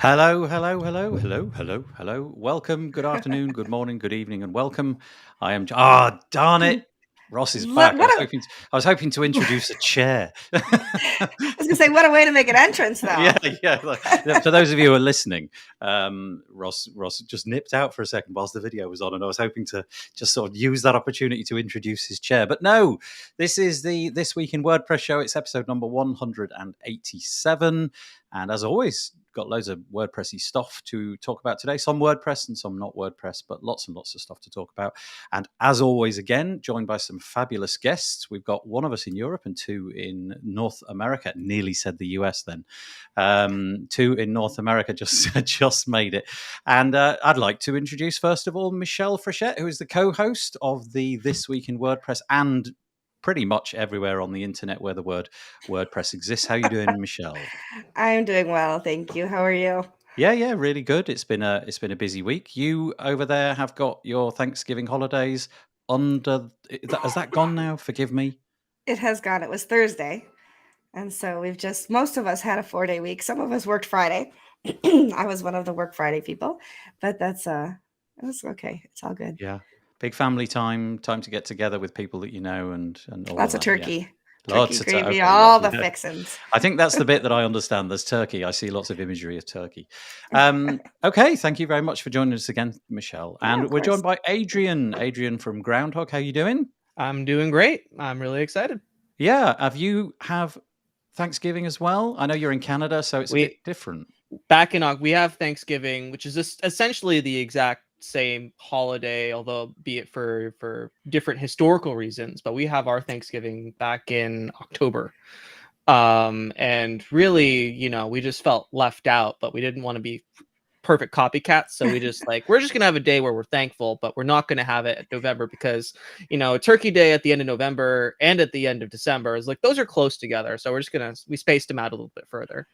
Hello, hello, hello, hello, hello, hello. Welcome. Good afternoon, good morning, good evening, and welcome. I am. Ah, darn it! Ross is back. What a, I was hoping to introduce a chair. I was gonna say, what a way to make an entrance, though. Yeah. For those of you who are listening, Ross just nipped out for a second whilst the video was on, and I was hoping to just sort of use that opportunity to introduce his chair. But no, this is the This Week in WordPress show. It's episode number 187, and as always, got loads of WordPressy stuff to talk about today. Some WordPress and some not WordPress, but lots and lots of stuff to talk about. And as always, again, joined by some fabulous guests. We've got one of us in Europe and two in North America. Nearly said the US then. Two in North America just made it. And I'd like to introduce, first of all, Michelle Frechette, who is the co-host of the This Week in WordPress and pretty much everywhere on the internet where the word WordPress exists. How are you doing, Michelle? I'm doing well, thank you. How are you? Yeah, really good. It's been a busy week. You over there have got your Thanksgiving holidays under. Has that gone now? Forgive me. It has gone. It was Thursday, and so most of us had a 4-day week. Some of us worked Friday. I was one of the work Friday people, but it was okay. It's all good. Yeah, big family time to get together with people that you know and all Lots of of that. turkey. Yeah. Turkey Lots of gravy, okay, all the yeah. fixins. I think that's the bit that I understand. There's turkey. I see lots of imagery of turkey. Okay, thank you very much for joining us again, Michelle. And we're joined by Adrian from Groundhog. How you doing? I'm doing great. I'm really excited. Yeah. Have Thanksgiving as well? I know you're in Canada, so it's a bit different. We have Thanksgiving, which is essentially the exact same holiday, although be it for different historical reasons. But we have our Thanksgiving back in October. And really, we just felt left out, but we didn't want to be perfect copycats, so we just we're just gonna have a day where we're thankful, but we're not gonna have it at November because Turkey Day at the end of November and at the end of December is those are close together, so we spaced them out a little bit further.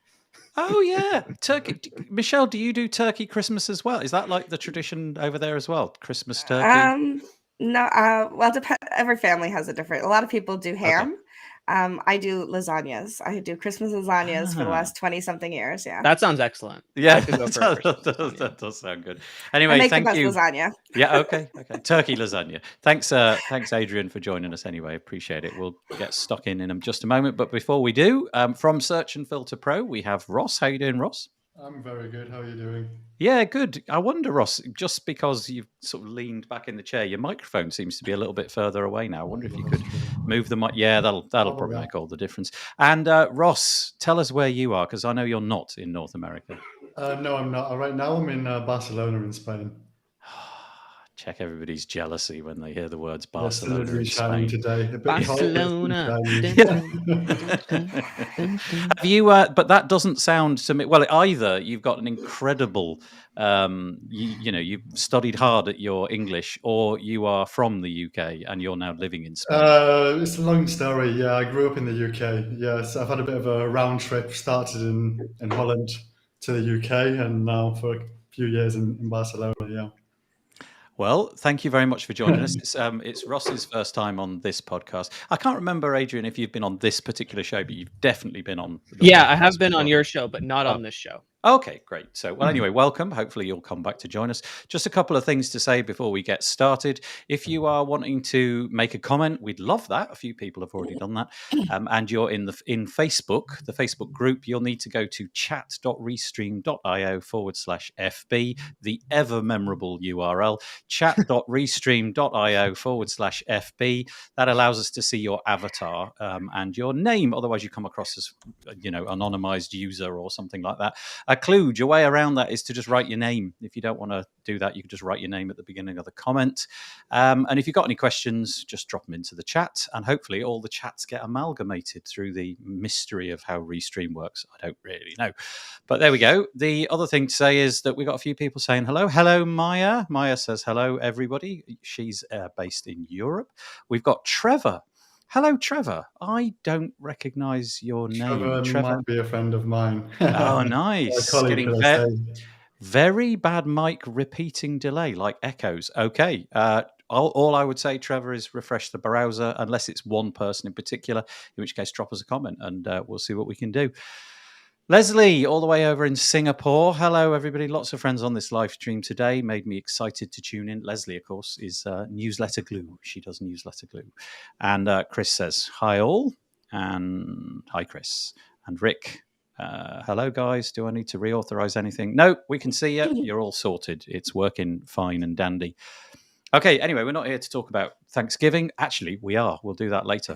Oh yeah, turkey. Michelle, do you do turkey Christmas as well? Is that like the tradition over there as well? Christmas turkey? No. Well, every family has a lot of people do ham. Okay. I do lasagnas. I do Christmas lasagnas for the last 20-something years. Yeah. That sounds excellent. Yeah, that does sound good. Anyway, I make thank the best you. lasagna. Yeah, okay. Turkey lasagna. Thanks, Adrian, for joining us anyway. Appreciate it. We'll get stuck in just a moment. But before we do, from Search and Filter Pro, we have Ross. How you doing, Ross? I'm very good. How are you doing? Yeah, good. I wonder, Ross, just because you've sort of leaned back in the chair, your microphone seems to be a little bit further away now. I wonder if you could move the mic. Yeah, that'll probably make all the difference. And Ross, tell us where you are, because I know you're not in North America. No, I'm not. Right now I'm in Barcelona in Spain. Check everybody's jealousy when they hear the words Barcelona in Spain. Today. Barcelona. Have you? But that doesn't sound to me. Well, either you've got an incredible, you've studied hard at your English, or you are from the UK and you're now living in Spain. It's a long story. Yeah, I grew up in the UK. Yes, I've had a bit of a round trip. Started in Holland to the UK, and now for a few years in Barcelona. Yeah. Well, thank you very much for joining us. It's Ross's first time on this podcast. I can't remember, Adrian, if you've been on this particular show, but you've definitely been on. Yeah, I have been on your show, but not on this show. Okay, great. So, well, anyway, welcome. Hopefully you'll come back to join us. Just a couple of things to say before we get started. If you are wanting to make a comment, we'd love that. A few people have already done that. And you're in Facebook, the Facebook group, you'll need to go to chat.restream.io/FB, the ever memorable URL, chat.restream.io/FB. That allows us to see your avatar and your name. Otherwise, you come across as, anonymized user or something like that. A clue, your way around that is to just write your name. If you don't want to do that, you can just write your name at the beginning of the comment. And if you've got any questions, just drop them into the chat. And hopefully all the chats get amalgamated through the mystery of how Restream works. I don't really know. But there we go. The other thing to say is that we got a few people saying hello. Hello, Maya. Maya says hello, everybody. She's based in Europe. We've got Trevor. Hello, Trevor. I don't recognise your name. Trevor might be a friend of mine. Oh, nice. Getting very bad mic repeating delay, like echoes. Okay. All I would say, Trevor, is refresh the browser, unless it's one person in particular, in which case drop us a comment and we'll see what we can do. Leslie, all the way over in Singapore. Hello, everybody. Lots of friends on this live stream today. Made me excited to tune in. Leslie, of course, is Newsletter Glue. She does Newsletter Glue. And Chris says, hi, all. And hi, Chris. And Rick, hello, guys. Do I need to reauthorize anything? No, we can see you. You're all sorted. It's working fine and dandy. Okay, anyway, we're not here to talk about Thanksgiving. Actually, we are. We'll do that later.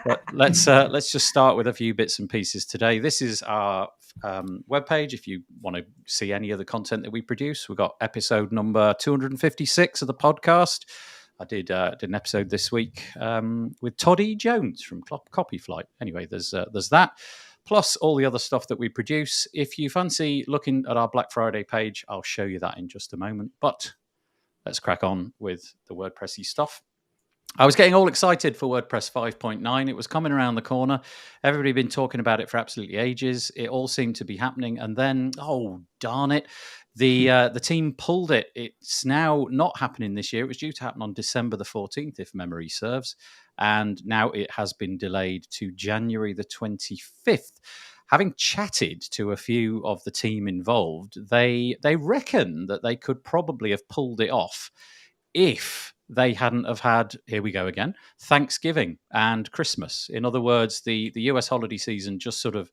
But let's just start with a few bits and pieces today. This is our webpage. If you want to see any of the content that we produce, we've got episode number 256 of the podcast. I did an episode this week with Toddy Jones from Copy Flight. Anyway, there's that. Plus all the other stuff that we produce. If you fancy looking at our Black Friday page, I'll show you that in just a moment. But let's crack on with the WordPressy stuff. I was getting all excited for WordPress 5.9. It was coming around the corner. Everybody had been talking about it for absolutely ages. It all seemed to be happening. And then, oh, darn it, the team pulled it. It's now not happening this year. It was due to happen on December the 14th, if memory serves. And now it has been delayed to January the 25th. Having chatted to a few of the team involved, they reckon that they could probably have pulled it off if they hadn't have had, here we go again, Thanksgiving and Christmas. In other words, the US holiday season just sort of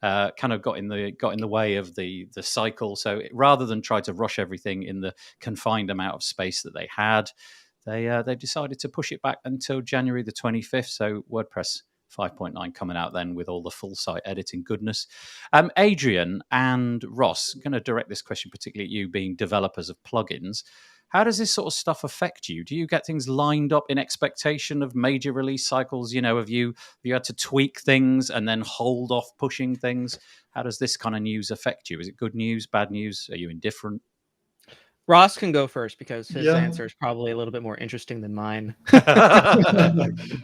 kind of got in the way of the cycle. So rather than try to rush everything in the confined amount of space that they had, they decided to push it back until January the 25th. So WordPress 5.9 coming out then with all the full site editing goodness. Adrian and Ross, I'm going to direct this question particularly at you being developers of plugins. How does this sort of stuff affect you? Do you get things lined up in expectation of major release cycles? You know, have you had to tweak things and then hold off pushing things? How does this kind of news affect you? Is it good news, bad news? Are you indifferent? Ross can go first because his answer is probably a little bit more interesting than mine.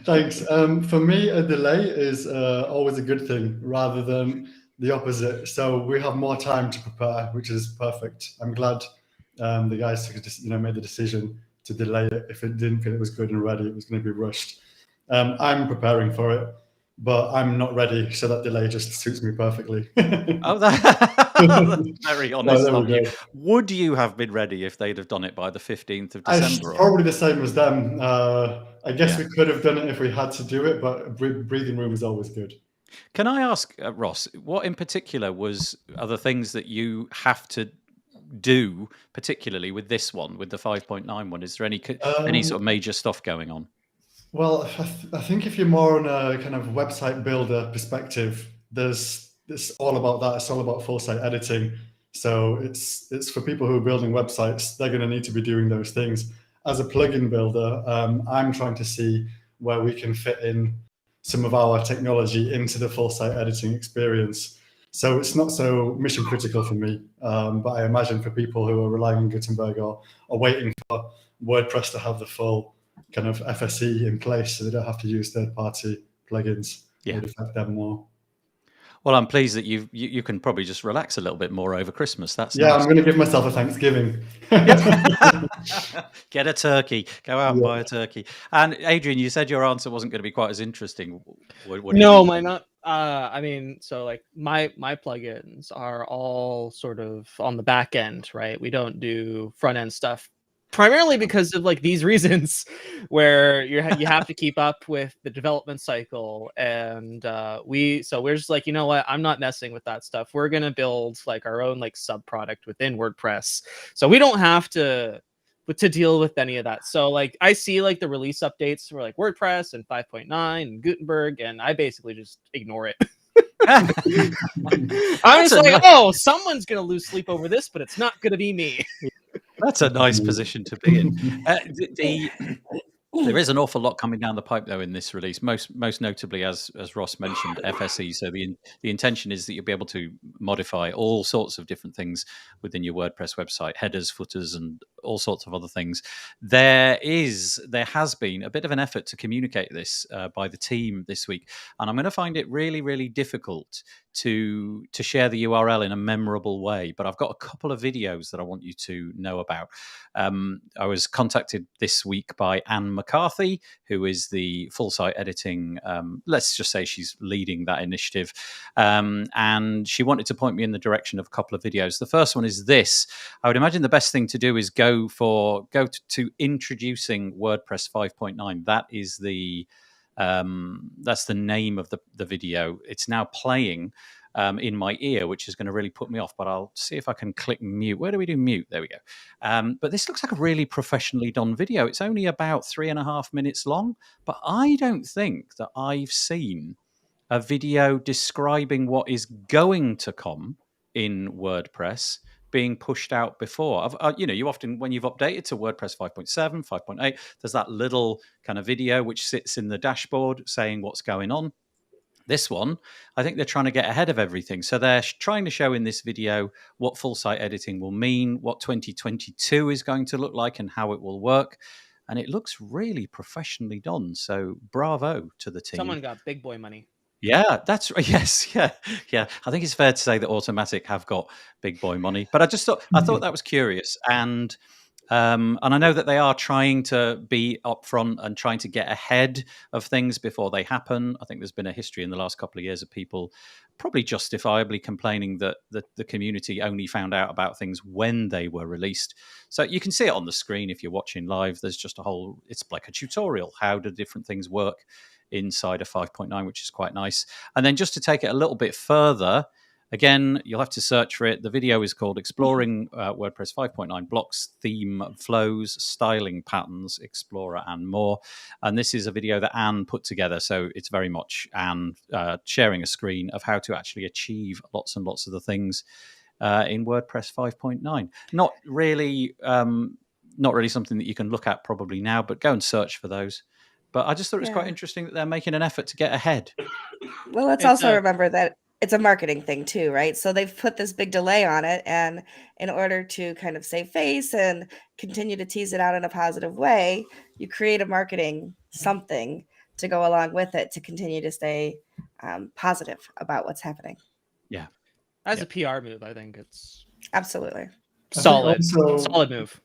Thanks. For me, a delay is always a good thing rather than the opposite. So we have more time to prepare, which is perfect. I'm glad the guys made the decision to delay it. If it didn't feel it was good and ready, it was going to be rushed. I'm preparing for it, but I'm not ready. So that delay just suits me perfectly. Oh, that's very honest of you. Would you have been ready if they'd have done it by the 15th of December? Probably the same as them. I guess we could have done it if we had to do it, but breathing room is always good. Can I ask, Ross, what in particular are the things that you have to do, particularly with this one, with the 5.9 one? Is there any sort of major stuff going on? Well, I think if you're more on a kind of website builder perspective, it's all about that. It's all about full site editing. So it's for people who are building websites. They're going to need to be doing those things. As a plugin builder, I'm trying to see where we can fit in some of our technology into the full site editing experience. So it's not so mission critical for me, but I imagine for people who are relying on Gutenberg or waiting for WordPress to have the full kind of FSE in place so they don't have to use third-party plugins, it would affect them more. Well, I'm pleased that you can probably just relax a little bit more over Christmas. That's nice. I'm going to give myself a Thanksgiving. Get a turkey. Go out and buy a turkey. And Adrian, you said your answer wasn't going to be quite as interesting. No, mine not. I mean, so like my plugins are all sort of on the back end, right? We don't do front end stuff. Primarily because of like these reasons where you have to keep up with the development cycle. And we're just like, you know what, I'm not messing with that stuff. We're going to build like our own like sub product within WordPress. So we don't have to deal with any of that. So like I see like the release updates for like WordPress and 5.9 and Gutenberg, and I basically just ignore it. I'm just like, oh, someone's going to lose sleep over this, but it's not going to be me. That's a nice position to be in. There is an awful lot coming down the pipe, though, in this release. Most notably, as Ross mentioned, FSE. So the intention is that you'll be able to modify all sorts of different things within your WordPress website, headers, footers, and all sorts of other things. There has been a bit of an effort to communicate this by the team this week, and I'm going to find it really, really difficult to share the URL in a memorable way. But I've got a couple of videos that I want you to know about. I was contacted this week by Anne McCarthy, who is the full site editing. Let's just say she's leading that initiative, and she wanted to point me in the direction of a couple of videos. The first one is this. I would imagine the best thing to do is go to introducing WordPress 5.9. That is that's the name of the video. It's now playing in my ear, which is going to really put me off, but I'll see if I can click mute. Where do we do mute? There we go. But this looks like a really professionally done video. It's only about 3.5 minutes long, but I don't think that I've seen a video describing what is going to come in WordPress being pushed out before. You often, when you've updated to WordPress 5.7, 5.8, there's that little kind of video which sits in the dashboard saying what's going on. This one, I think they're trying to get ahead of everything. So they're trying to show in this video what full site editing will mean, what 2022 is going to look like and how it will work. And it looks really professionally done. So bravo to the team. Someone got big boy money. Yeah, that's right. Yes, yeah. I think it's fair to say that Automatic have got big boy money, but I thought that was curious, and I know that they are trying to be upfront and trying to get ahead of things before they happen. I think there's been a history in the last couple of years of people probably justifiably complaining that the community only found out about things when they were released. So you can see it on the screen if you're watching live. There's just it's like a tutorial. How do different things work inside of 5.9, which is quite nice. And then just to take it a little bit further, again, you'll have to search for it. The video is called Exploring WordPress 5.9 Blocks, Theme Flows, Styling Patterns, Explorer, and More. And this is a video that Anne put together. So it's very much Anne sharing a screen of how to actually achieve lots and lots of the things in WordPress 5.9. Not really something that you can look at probably now, but go and search for those. But I just thought it was quite interesting that they're making an effort to get ahead. Well, let's also remember that it's a marketing thing too, right? So they've put this big delay on it, and in order to kind of save face and continue to tease it out in a positive way, you create a marketing something to go along with it to continue to stay positive about what's happening. Yeah. As a PR move, I think it's absolutely solid move.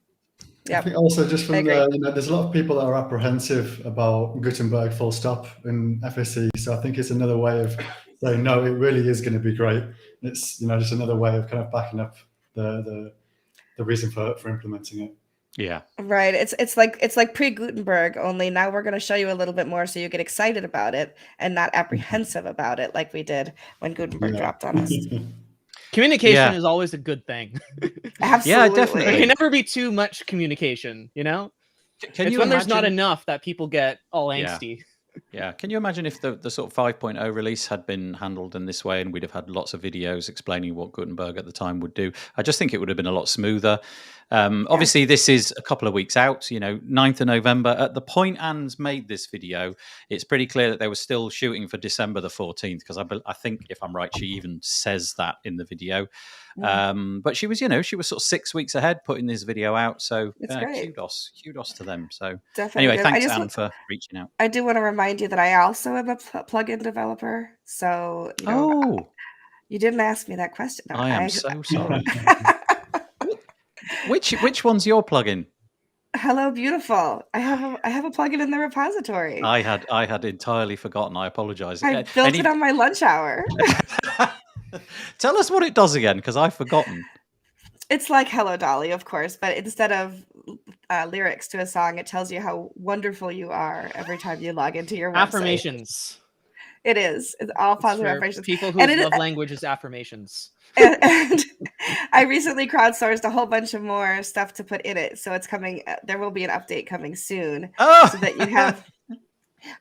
I think also just from there's a lot of people that are apprehensive about Gutenberg full stop in FSE. So I think it's another way of saying, no, it really is going to be great. It's, just another way of kind of backing up the reason for implementing it. Yeah. Right. It's like pre-Gutenberg, only now we're going to show you a little bit more so you get excited about it and not apprehensive about it like we did when Gutenberg dropped on us. Communication is always a good thing. Absolutely. Yeah, definitely. There can never be too much communication, It's when there's not enough that people get all angsty. Yeah. Can you imagine if the sort of 5.0 release had been handled in this way and we'd have had lots of videos explaining what Gutenberg at the time would do? I just think it would have been a lot smoother. Obviously, this is a couple of weeks out, 9th of November. At the point Anne's made this video, it's pretty clear that they were still shooting for December the 14th, because I think, if I'm right, she even says that in the video. But she was sort of 6 weeks ahead putting this video out. So kudos to them. So definitely. Anyway, thanks, Anne, for reaching out. I do want to remind you that I also am a plugin developer. So, you didn't ask me that question. No, I am so sorry. Which one's your plugin? Hello, beautiful. I have a plugin in the repository. I had entirely forgotten. I apologize. I built it on my lunch hour. Tell us what it does again, because I've forgotten. It's like Hello Dolly, of course, but instead of lyrics to a song, it tells you how wonderful you are every time you log into your website. Affirmations. It is. It's all positive affirmations. People whose love language is affirmations. And I recently crowdsourced a whole bunch of more stuff to put in it. So it's coming. There will be an update coming soon. So that you have,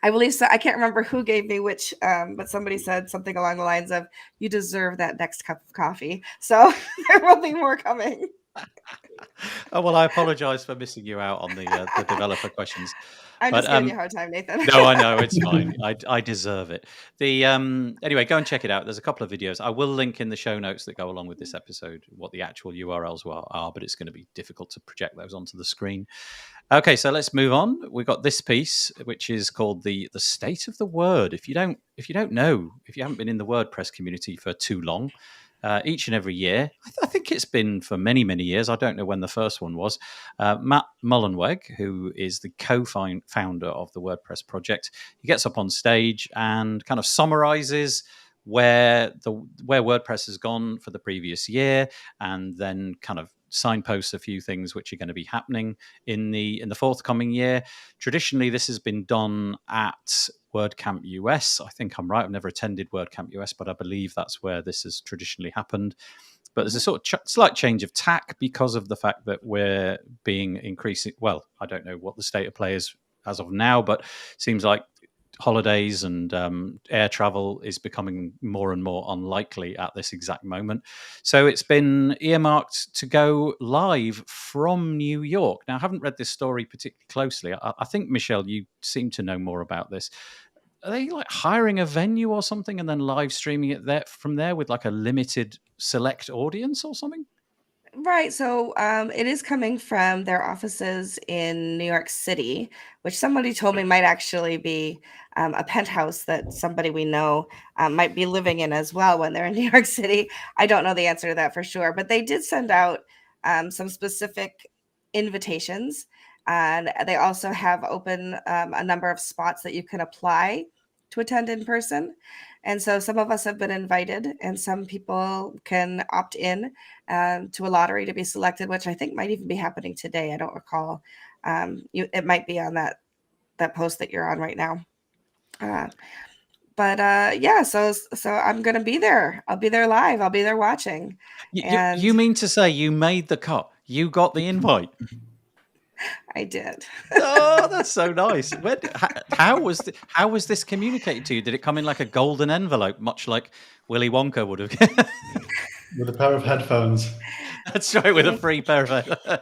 I believe so. I can't remember who gave me which, but somebody said something along the lines of, you deserve that next cup of coffee. So there will be more coming. Oh, well, I apologize for missing you out on the developer questions. I'm But just giving you a hard time, Nathan. no, I know it's fine. I deserve it. The anyway, go and check it out. There's a couple of videos. I will link in the show notes that go along with this episode what the actual URLs are, but it's going to be difficult to project those onto the screen. Okay, so let's move on. We've got this piece, which is called the state of the word. If you don't know, if you haven't been in the WordPress community for too long, each and every year, I think it's been for many, many years. I don't know when the first one was. Matt Mullenweg, who is the co-founder of the WordPress project, he gets up on stage and kind of summarizes where WordPress has gone for the previous year, and then kind of signposts a few things which are going to be happening in the forthcoming year. Traditionally, this has been done at WordCamp US. I think I'm right. I've never attended WordCamp US, but I believe that's where this has traditionally happened. But there's a sort of slight change of tack because of the fact that we're being increasing. Well, I don't know what the state of play is as of now, but it seems like holidays and air travel is becoming more and more unlikely at this exact moment. So it's been earmarked to go live from New York. Now, I haven't read this story particularly closely. I think, Michelle, you seem to know more about this. Are they like hiring a venue or something and then live streaming it from there with like a limited select audience or something? Right. So it is coming from their offices in New York City, which somebody told me might actually be a penthouse that somebody we know might be living in as well when they're in New York City. I don't know the answer to that for sure, but they did send out some specific invitations. And they also have open a number of spots that you can apply to attend in person. And so some of us have been invited, and some people can opt in to a lottery to be selected, which I think might even be happening today. I don't recall. It might be on that post that you're on right now. Yeah, so I'm going to be there. I'll be there live. I'll be there watching. You mean to say you made the cut? You got the invite? I did. Oh, that's so nice. How was this communicated to you? Did it come in like a golden envelope, much like Willy Wonka would have? With a pair of headphones. That's right, with a free pair of headphones.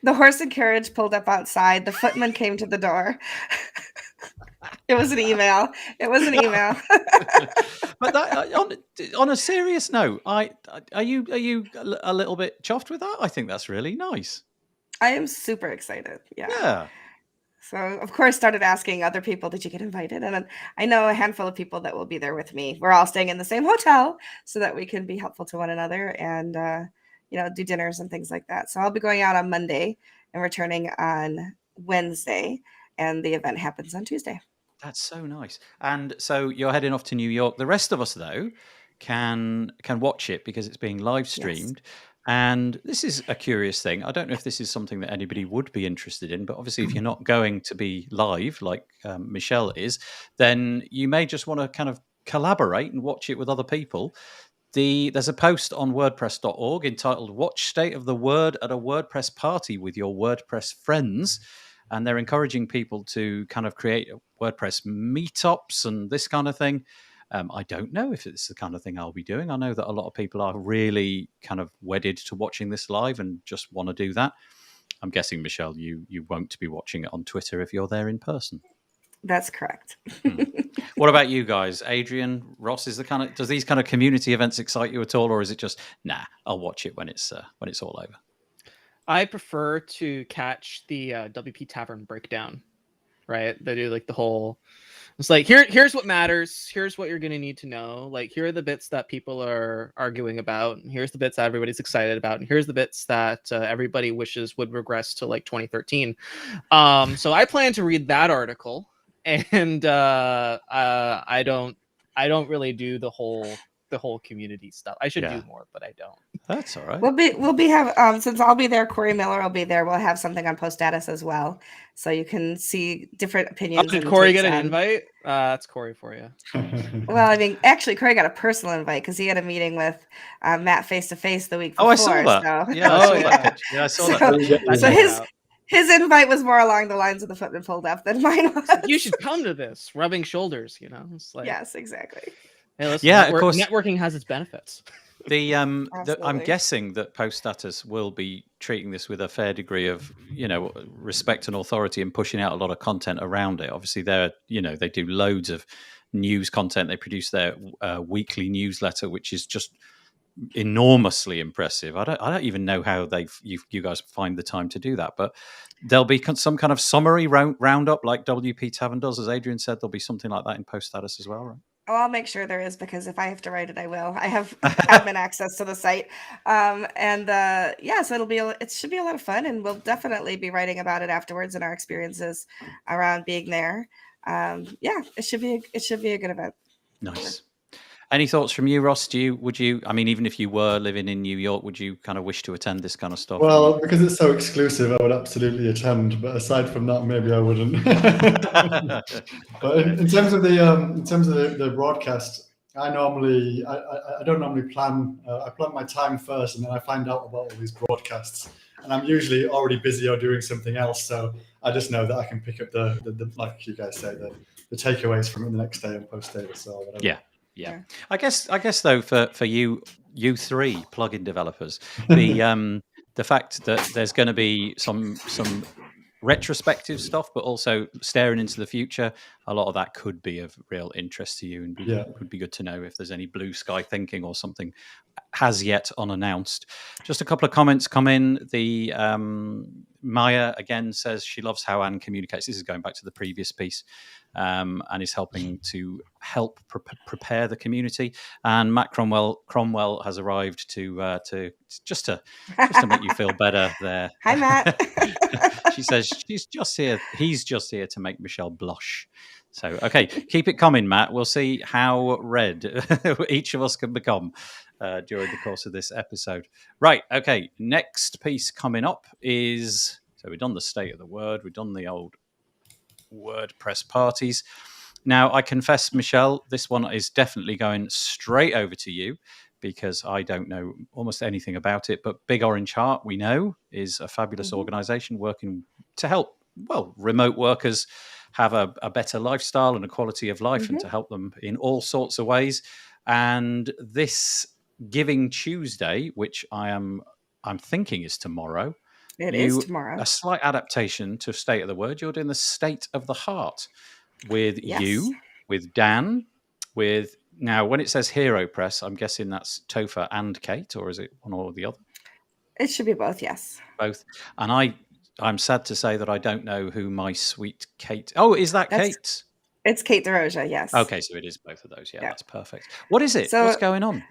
The horse and carriage pulled up outside. The footman came to the door. It was an email. But on a serious note, are you a little bit chuffed with that? I think that's really nice. I am super excited. Yeah. So, of course, started asking other people, did you get invited? And I know a handful of people that will be there with me. We're all staying in the same hotel so that we can be helpful to one another and, do dinners and things like that. So I'll be going out on Monday and returning on Wednesday. And the event happens on Tuesday. That's so nice. And so you're heading off to New York. The rest of us, though, can watch it because it's being live streamed. Yes. And this is a curious thing. I don't know if this is something that anybody would be interested in, but obviously if you're not going to be live like Michelle is, then you may just want to kind of collaborate and watch it with other people. There's a post on WordPress.org entitled "Watch State of the Word at a WordPress Party with Your WordPress Friends." And they're encouraging people to kind of create WordPress meetups and this kind of thing. I don't know if it's the kind of thing I'll be doing. I know that a lot of people are really kind of wedded to watching this live and just want to do that. I'm guessing, Michelle, you won't be watching it on Twitter if you're there in person. That's correct. What about you guys? Adrian, Ross, does these kind of community events excite you at all, or is it just, nah, I'll watch it when it's all over? I prefer to catch the WP Tavern breakdown, right? They do like the whole, it's like, here's what matters. Here's what you're going to need to know. Like, here are the bits that people are arguing about. And here's the bits that everybody's excited about. And here's the bits that everybody wishes would regress to like 2013. So I plan to read that article. And I don't really do the whole community stuff. I should do more, but I don't. That's all right. We'll have since I'll be there, Corey Miller will be there. We'll have something on Post Status as well, so you can see different opinions. Did Corey get an invite? That's Corey for you. Well, I mean, actually, Corey got a personal invite because he had a meeting with Matt face to face the week before. Oh, I saw that. So. Yeah, I saw that. Yeah, I saw that. So his invite was more along the lines of the footman pulled up than mine was. You should come to this, rubbing shoulders. It's like, yes, exactly. Hey, listen, of course. Networking has its benefits. I'm Absolutely. guessing that Post Status will be treating this with a fair degree of, respect and authority and pushing out a lot of content around it. Obviously, they do loads of news content. They produce their weekly newsletter, which is just enormously impressive. I don't even know how you guys find the time to do that, but there'll be some kind of summary roundup like WP Tavern does. As Adrian said, there'll be something like that in Post Status as well, right? Oh, I'll make sure there is, because if I have to write it, I will. I have admin access to the site, so it should be a lot of fun, and we'll definitely be writing about it afterwards and our experiences around being there. It should be a good event. Nice. Any thoughts from you, Ross? Would you? I mean, even if you were living in New York, would you kind of wish to attend this kind of stuff? Well, because it's so exclusive, I would absolutely attend. But aside from that, maybe I wouldn't. But in terms of the broadcast, I don't normally plan. I plan my time first, and then I find out about all these broadcasts. And I'm usually already busy or doing something else, so I just know that I can pick up the like you guys say, the takeaways from it the next day and post Davis or whatever. Yeah. I guess though, for you three plugin developers, the fact that there's going to be some retrospective stuff, but also staring into the future, a lot of that could be of real interest to you, and would be good to know if there's any blue sky thinking or something as yet unannounced. Just a couple of comments come in. The Maya again says she loves how Anne communicates. This is going back to the previous piece, and is helping to prepare the community. And Matt Cromwell has arrived to just to make you feel better there. Hi, Matt. She says he's just here to make Michelle blush. So, okay, keep it coming, Matt. We'll see how red each of us can become during the course of this episode. Right, okay, next piece coming up is... So we've done the state of the word. We've done the old WordPress parties. Now, I confess, Michelle, this one is definitely going straight over to you, because I don't know almost anything about it. But Big Orange Heart, we know, is a fabulous organization working to help, remote workers have a better lifestyle and a quality of life, and to help them in all sorts of ways. And this Giving Tuesday, which I'm thinking is tomorrow. It is tomorrow. A slight adaptation to State of the Word. You're doing the State of the Heart with you, with Dan, with... Now, when it says Hero Press, I'm guessing that's Topher and Kate, or is it one or the other? It should be both, yes. Both. And I'm sad to say that I don't know who my sweet Kate... Oh, is that Kate? It's Kate DeRoja, yes. Okay, so it is both of those. Yeah, that's perfect. What is it? What's going on?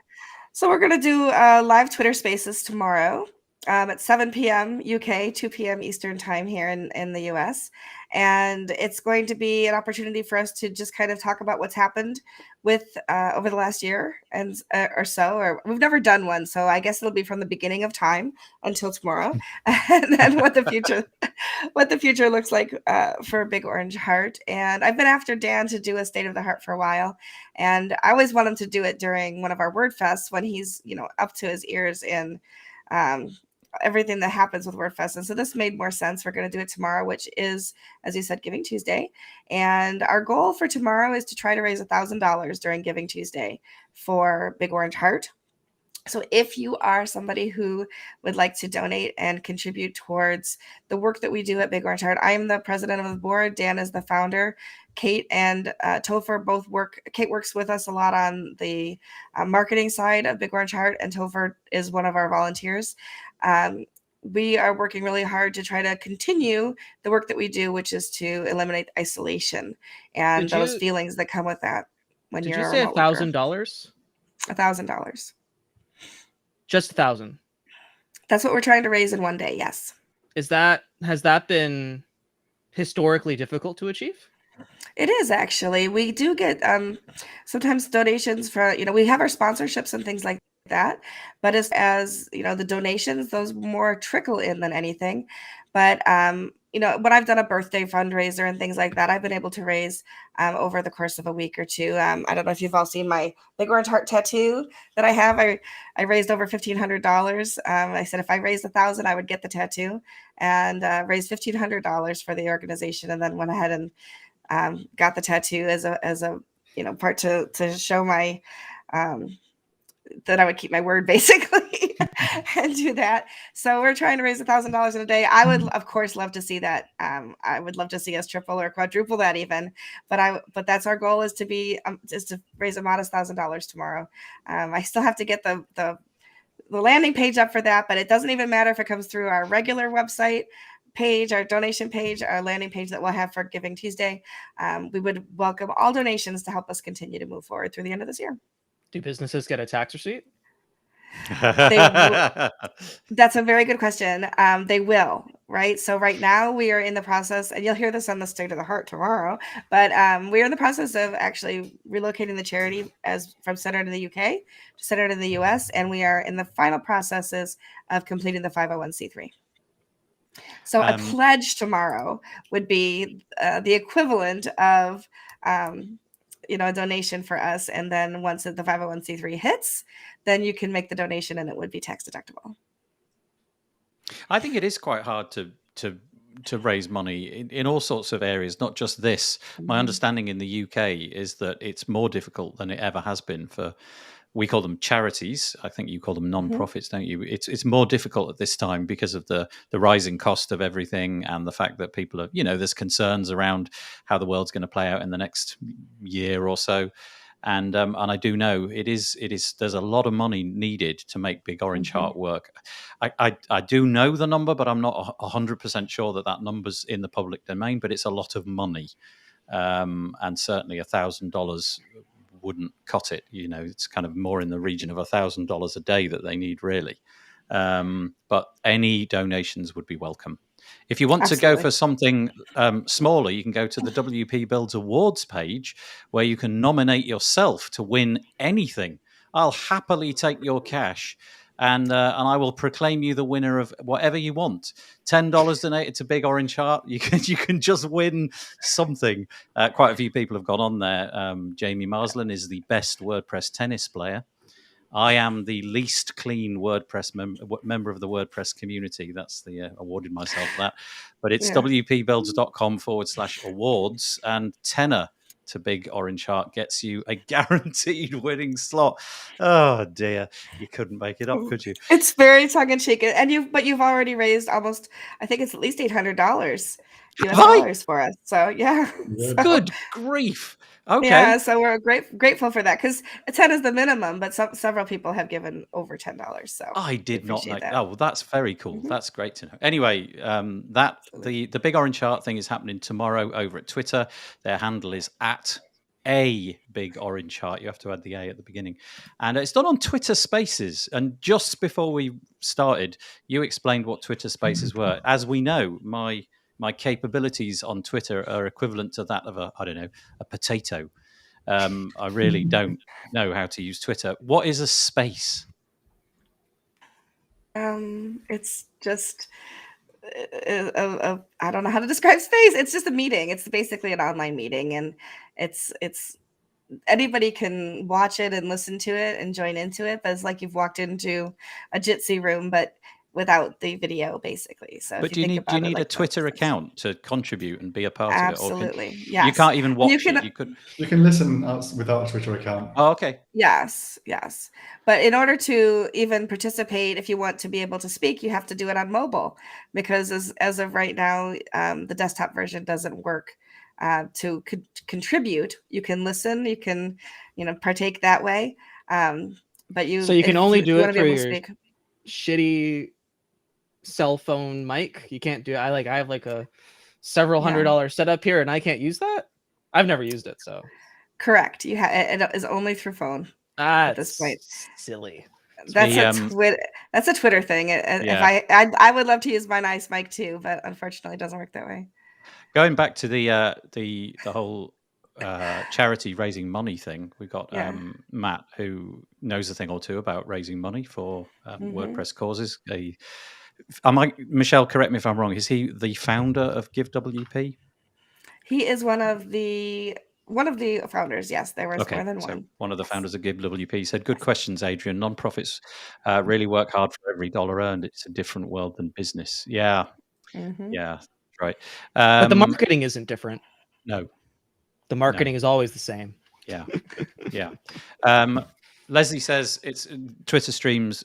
So we're going to do live Twitter Spaces tomorrow at 7 p.m. UK, 2 p.m. Eastern time here in the US. And it's going to be an opportunity for us to just kind of talk about what's happened with over the last year and or so. Or we've never done one, so I guess it'll be from the beginning of time until tomorrow, and then what the future looks like for Big Orange Heart. And I've been after Dan to do a State of the Heart for a while, and I always want him to do it during one of our WordFests when he's up to his ears in everything that happens with WordFest. And so this made more sense. We're going to do it tomorrow, which is, as you said, Giving Tuesday. And our goal for tomorrow is to try to raise $1,000 during Giving Tuesday for Big Orange Heart. So if you are somebody who would like to donate and contribute towards the work that we do at Big Orange Heart, I am the president of the board. Dan is the founder. Kate and Topher both work. Kate works with us a lot on the marketing side of Big Orange Heart, and Topher is one of our volunteers. We are working really hard to try to continue the work that we do, which is to eliminate isolation and those feelings that come with that. When Did you're you say $1,000? $1,000. Just 1,000. That's what we're trying to raise in one day. Yes. Has that been historically difficult to achieve? It is, actually. We do get sometimes donations for, we have our sponsorships and things like that, but as the donations, those more trickle in than anything. But when I've done a birthday fundraiser and things like that, I've been able to raise over the course of a week or two. I don't know if you've all seen my Big Orange Heart tattoo that I have. I raised over $1,500. I said if I raised $1,000, I would get the tattoo, and raised $1,500 for the organization, and then went ahead and got the tattoo as a part to show my that I would keep my word basically and do that. So we're trying to raise $1,000 in a day. I would, of course, love to see that. I would love to see us triple or quadruple that even. But that's our goal, is to raise a modest $1,000 tomorrow. I still have to get the landing page up for that, but it doesn't even matter if it comes through our regular website page, our donation page, our landing page that we'll have for Giving Tuesday. We would welcome all donations to help us continue to move forward through the end of this year. Do businesses get a tax receipt? That's a very good question. They will, right? So right now we are in the process, and you'll hear this on the State of the Heart tomorrow, but we're in the process of actually relocating the charity from centered in the UK to centered in the US, and we are in the final processes of completing the 501c3. So a pledge tomorrow would be the equivalent of a donation for us, and then once the 501c3 hits, then you can make the donation and it would be tax deductible. I think it is quite hard to raise money in all sorts of areas, not just this. My understanding in the UK is that it's more difficult than it ever has been for, we call them charities. I think you call them non-profits, don't you? It's more difficult at this time because of the rising cost of everything, and the fact that people are, there's concerns around how the world's going to play out in the next year or so. And I do know it is. There's a lot of money needed to make Big Orange Heart work. I do know the number, but I'm not 100% sure that number's in the public domain. But it's a lot of money, and certainly $1,000 wouldn't cut it. It's kind of more in the region of $1,000 a day that they need, really. But any donations would be welcome. If you want to go for something smaller, you can go to the WP Builds Awards page, where you can nominate yourself to win anything. I'll happily take your cash, and I will proclaim you the winner of whatever you want. $10 donated to Big Orange Heart. You can just win something. Quite a few people have gone on there. Jamie Marsland is the best WordPress tennis player. I am the least clean WordPress member of the WordPress community. That's the awarded myself that. But it's wpbuilds.com/awards, and tenner to Big Orange Heart gets you a guaranteed winning slot. Oh dear, you couldn't make it up, could you? It's very tongue in cheek, and you've already raised almost, I think it's at least $800 US dollars for us. So yeah, good grief. Okay. Yeah, so we're grateful for that, because 10 is the minimum, but several people have given over $10. So I did not know. Oh, well, that's very cool. That's great to know. Anyway, the Big Orange Heart thing is happening tomorrow over at Twitter. Their handle is @a Big Orange Heart. You have to add the A at the beginning, and it's done on Twitter Spaces. And just before we started, you explained what Twitter Spaces were. As we know, my capabilities on Twitter are equivalent to that of a potato. I really don't know how to use Twitter. What is a space? It's just I don't know how to describe space. It's just a meeting. It's basically an online meeting, and it's anybody can watch it and listen to it and join into it, but it's like you've walked into a Jitsi room, but without the video, basically. So, but do you need a Twitter account to contribute and be a part of it? Absolutely, yes. You can't even watch it. You can listen without a Twitter account. Oh, okay. Yes. But in order to even participate, if you want to be able to speak, you have to do it on mobile, because as of right now, the desktop version doesn't work. To contribute, you can listen, you can partake that way, but you can only do it through your shitty cell phone mic. You can't do it. I have like a several $100 setup here, and I can't use that. I've never used it, so correct. It is only through phone at this point. Silly. That's a Twitter thing. If I would love to use my nice mic too, but unfortunately, it doesn't work that way. Going back to the whole charity raising money thing, we've got Matt, who knows a thing or two about raising money for WordPress causes. Michelle, correct me if I'm wrong. Is he the founder of GiveWP? He is one of the founders. Yes, there was more than one. One of the founders of GiveWP. He said, "Good questions, Adrian. Non-profits really work hard for every dollar earned. It's a different world than business." Yeah, yeah, right. But the marketing isn't different. No, the marketing is always the same. Yeah. Leslie says it's Twitter streams.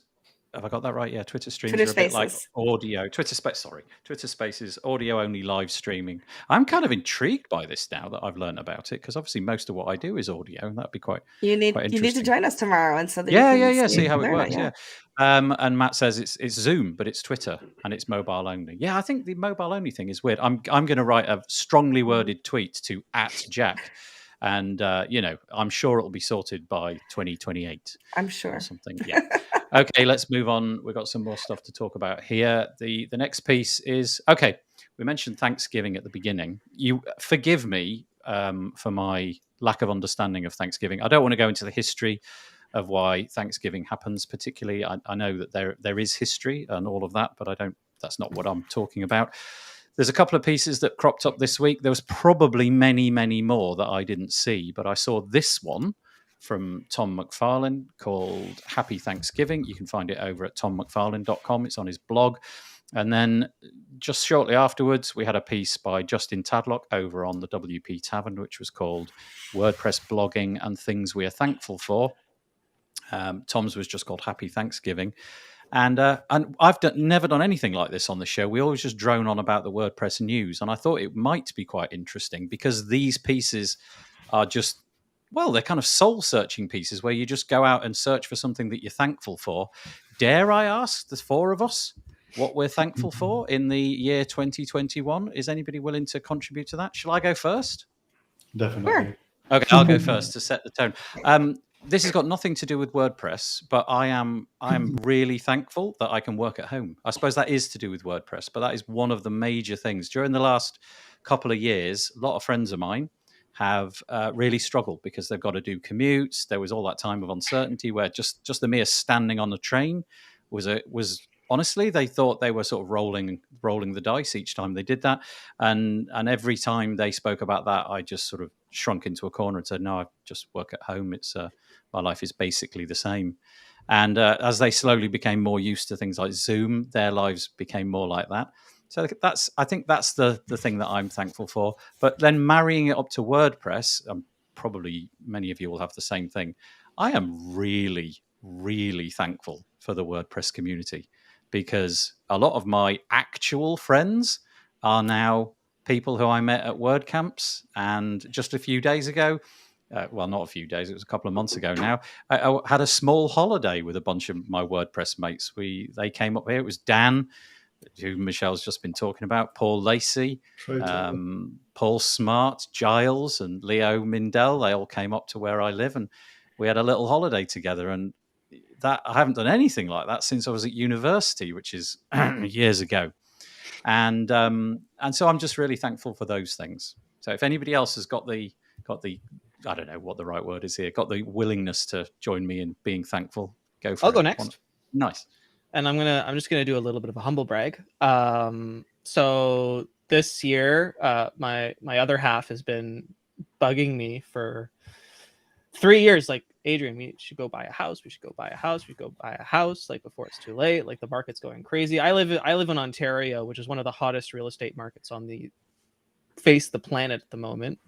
Have I got that right? Yeah, Twitter streams Twitter are a bit like Spaces. audio. Twitter Spaces, audio only live streaming. I'm kind of intrigued by this now that I've learned about it, because obviously most of what I do is audio, and that'd be quite You need interesting. to join us tomorrow, and so that Yeah, you can yeah. See how it learn works. Yeah. And Matt says it's Zoom, but it's Twitter and it's mobile only. Yeah, I think the mobile only thing is weird. I'm going to write a strongly worded tweet to @Jack, and I'm sure it'll be sorted by 2028. I'm sure. Or something. Yeah. Okay, let's move on. We've got some more stuff to talk about here. The next piece is okay. We mentioned Thanksgiving at the beginning. You forgive me for my lack of understanding of Thanksgiving. I don't want to go into the history of why Thanksgiving happens particularly. I know that there is history and all of that, but that's not what I'm talking about. There's a couple of pieces that cropped up this week. There was probably many, many more that I didn't see, but I saw this one from Tom McFarlane called Happy Thanksgiving. You can find it over at tommcfarlane.com. It's on his blog. And then just shortly afterwards, we had a piece by Justin Tadlock over on the WP Tavern, which was called WordPress Blogging and Things We Are Thankful For. Tom's was just called Happy Thanksgiving. And I've never done anything like this on the show. We always just drone on about the WordPress news. And I thought it might be quite interesting because these pieces are just, well, they're kind of soul-searching pieces where you just go out and search for something that you're thankful for. Dare I ask the four of us what we're thankful for in the year 2021? Is anybody willing to contribute to that? Shall I go first? Definitely. Sure. Okay, I'll go first to set the tone. This has got nothing to do with WordPress, but I am really thankful that I can work at home. I suppose that is to do with WordPress, but that is one of the major things. During the last couple of years, a lot of friends of mine have really struggled because they've got to do commutes. There was all that time of uncertainty where just the mere standing on the train was honestly, they thought they were sort of rolling the dice each time they did that. And every time they spoke about that, I just sort of shrunk into a corner and said, no, I just work at home. It's my life is basically the same. And as they slowly became more used to things like Zoom, their lives became more like that. So I think that's the thing that I'm thankful for. But then marrying it up to WordPress, probably many of you will have the same thing. I am really, really thankful for the WordPress community, because a lot of my actual friends are now people who I met at WordCamps. And just a few days ago, well, not a few days, it was a couple of months ago now, I had a small holiday with a bunch of my WordPress mates. They came up here. It was Dan, who Michelle's just been talking about, Paul Lacey, Paul Smart, Giles, and Leo Mindell. They all came up to where I live, and we had a little holiday together. And that I haven't done anything like that since I was at university, which is years ago. And so I'm just really thankful for those things. So if anybody else has got the I don't know what the right word is here, got the willingness to join me in being thankful, go for it. I'll go next. Nice. And I'm just gonna do a little bit of a humble brag. So this year, my other half has been bugging me for 3 years, like, Adrian, we should go buy a house. We should go buy a house. We should go buy a house, like, before it's too late. Like, the market's going crazy. I live in Ontario, which is one of the hottest real estate markets on the face of the planet at the moment.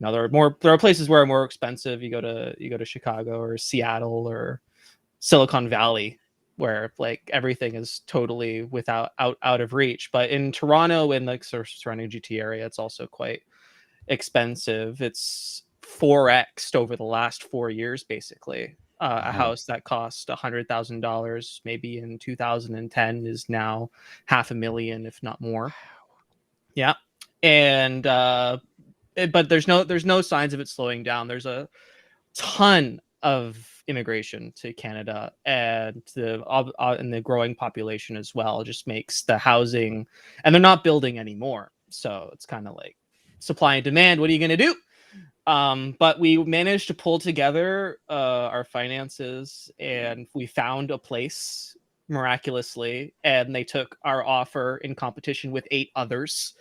Now there are places where are more expensive. You go to Chicago or Seattle or Silicon Valley, where like everything is totally out of reach. But in Toronto and like surrounding GT area, it's also quite expensive. It's 4x'd over the last 4 years, basically. A house that cost $100,000 maybe in 2010 is now $500,000, if not more. Yeah. And but there's no signs of it slowing down. There's a ton of immigration to Canada, and the growing population as well just makes the housing, and they're not building anymore. So it's kind of like supply and demand. What are you going to do? But we managed to pull together our finances, and we found a place miraculously, and they took our offer in competition with 8 others.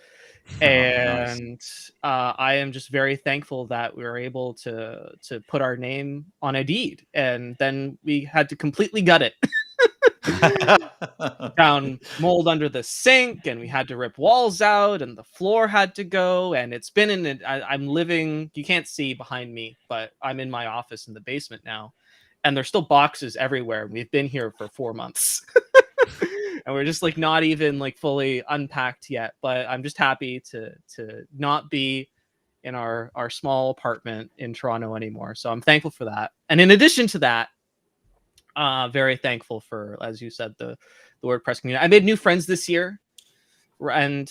And nice. I am just very thankful that we were able to put our name on a deed, and then we had to completely gut it. Found mold under the sink, and we had to rip walls out, and the floor had to go. And it's been I'm living, you can't see behind me, but I'm in my office in the basement now, and there's still boxes everywhere. We've been here for 4 months. And we're just like not even like fully unpacked yet, but I'm just happy to not be in our small apartment in Toronto anymore. So I'm thankful for that. And in addition to that, very thankful for, as you said, the WordPress community. I made new friends this year, and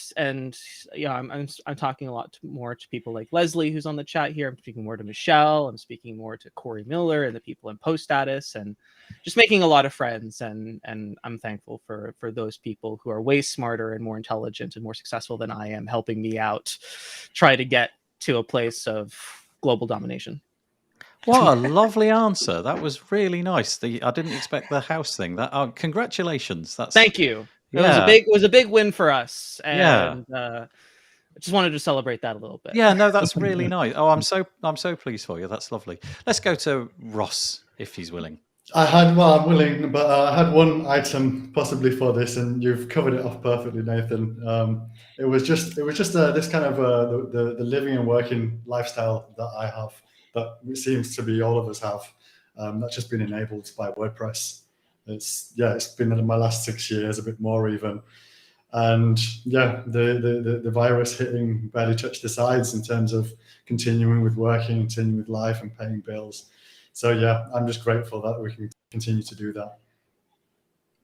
yeah, I'm talking a lot more to people like Leslie, who's on the chat here. I'm speaking more to Michelle. I'm speaking more to Corey Miller and the people in Post Status, and just making a lot of friends. And I'm thankful for those people who are way smarter and more intelligent and more successful than I am, helping me out, try to get to a place of global domination. What a lovely answer. That was really nice. I didn't expect the house thing. Congratulations. Thank you. It Yeah. was a big win for us, and Yeah. I just wanted to celebrate that a little bit. Yeah, no, that's really nice. Oh, I'm so pleased for you. That's lovely. Let's go to Ross if he's willing. I'm willing, but I had one item possibly for this, and you've covered it off perfectly, Nathan. It was just this kind of the living and working lifestyle that I have, that it seems to be all of us have. That's just been enabled by WordPress. It's been in my last 6 years, a bit more even. And yeah, the virus hitting barely touched the sides in terms of continuing with working, continuing with life and paying bills. So yeah, I'm just grateful that we can continue to do that.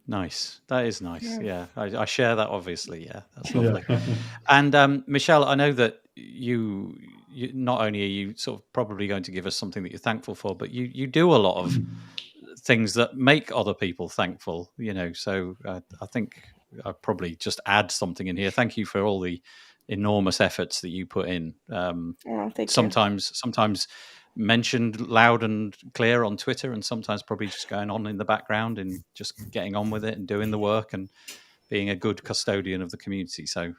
Nice. That is nice. Yeah. I share that, obviously. Yeah, that's lovely. Yeah. And Michelle, I know that you not only are you sort of probably going to give us something that you're thankful for, but you do a lot of things that make other people thankful, so I think I'll probably just add something in here. Thank you for all the enormous efforts that you put in. Thank you. Sometimes mentioned loud and clear on Twitter, and sometimes probably just going on in the background and just getting on with it and doing the work and being a good custodian of the community. So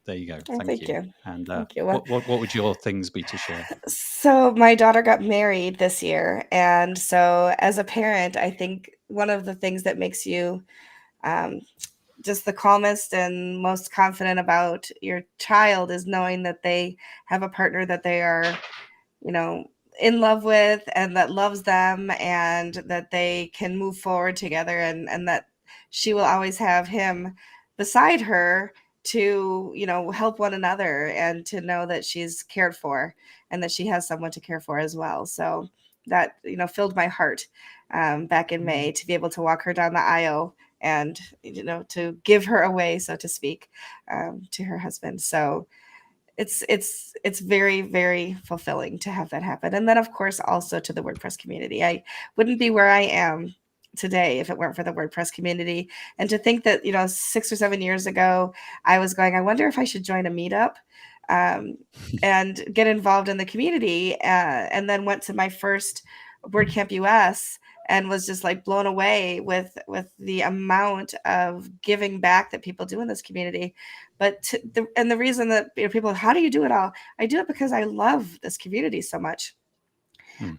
there you go. Thank you. And Thank you. What would your things be to share? So my daughter got married this year, and so as a parent, I think one of the things that makes you just the calmest and most confident about your child is knowing that they have a partner that they are, in love with, and that loves them, and that they can move forward together, and that she will always have him beside her to, help one another, and to know that she's cared for and that she has someone to care for as well. So that, filled my heart back in May, to be able to walk her down the aisle and, to give her away, so to speak, to her husband. So it's very, very fulfilling to have that happen. And then, of course, also to the WordPress community. I wouldn't be where I am today if it weren't for the WordPress community. And to think that, 6 or 7 years ago, I was going, I wonder if I should join a meetup and get involved in the community, and then went to my first WordCamp US and was just like blown away with the amount of giving back that people do in this community. But the reason that people, how do you do it all? I do it because I love this community so much.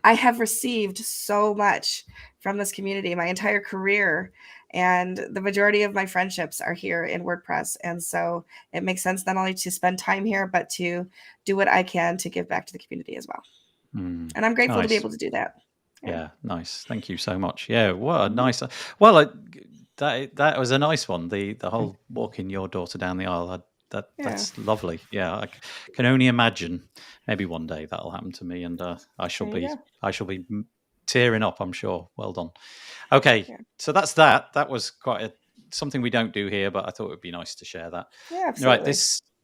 I have received so much from this community my entire career, and the majority of my friendships are here in WordPress. And so it makes sense not only to spend time here, but to do what I can to give back to the community as well. And I'm grateful to be able to do that. Yeah, nice. Thank you so much. Yeah, what a nice. Well, that was a nice one. The whole walking your daughter down the aisle. That's lovely. Yeah, I can only imagine. Maybe one day that'll happen to me, and I shall be tearing up, I'm sure. Well done. Okay, so that's that. That was quite something we don't do here, but I thought it would be nice to share that. Yeah, absolutely.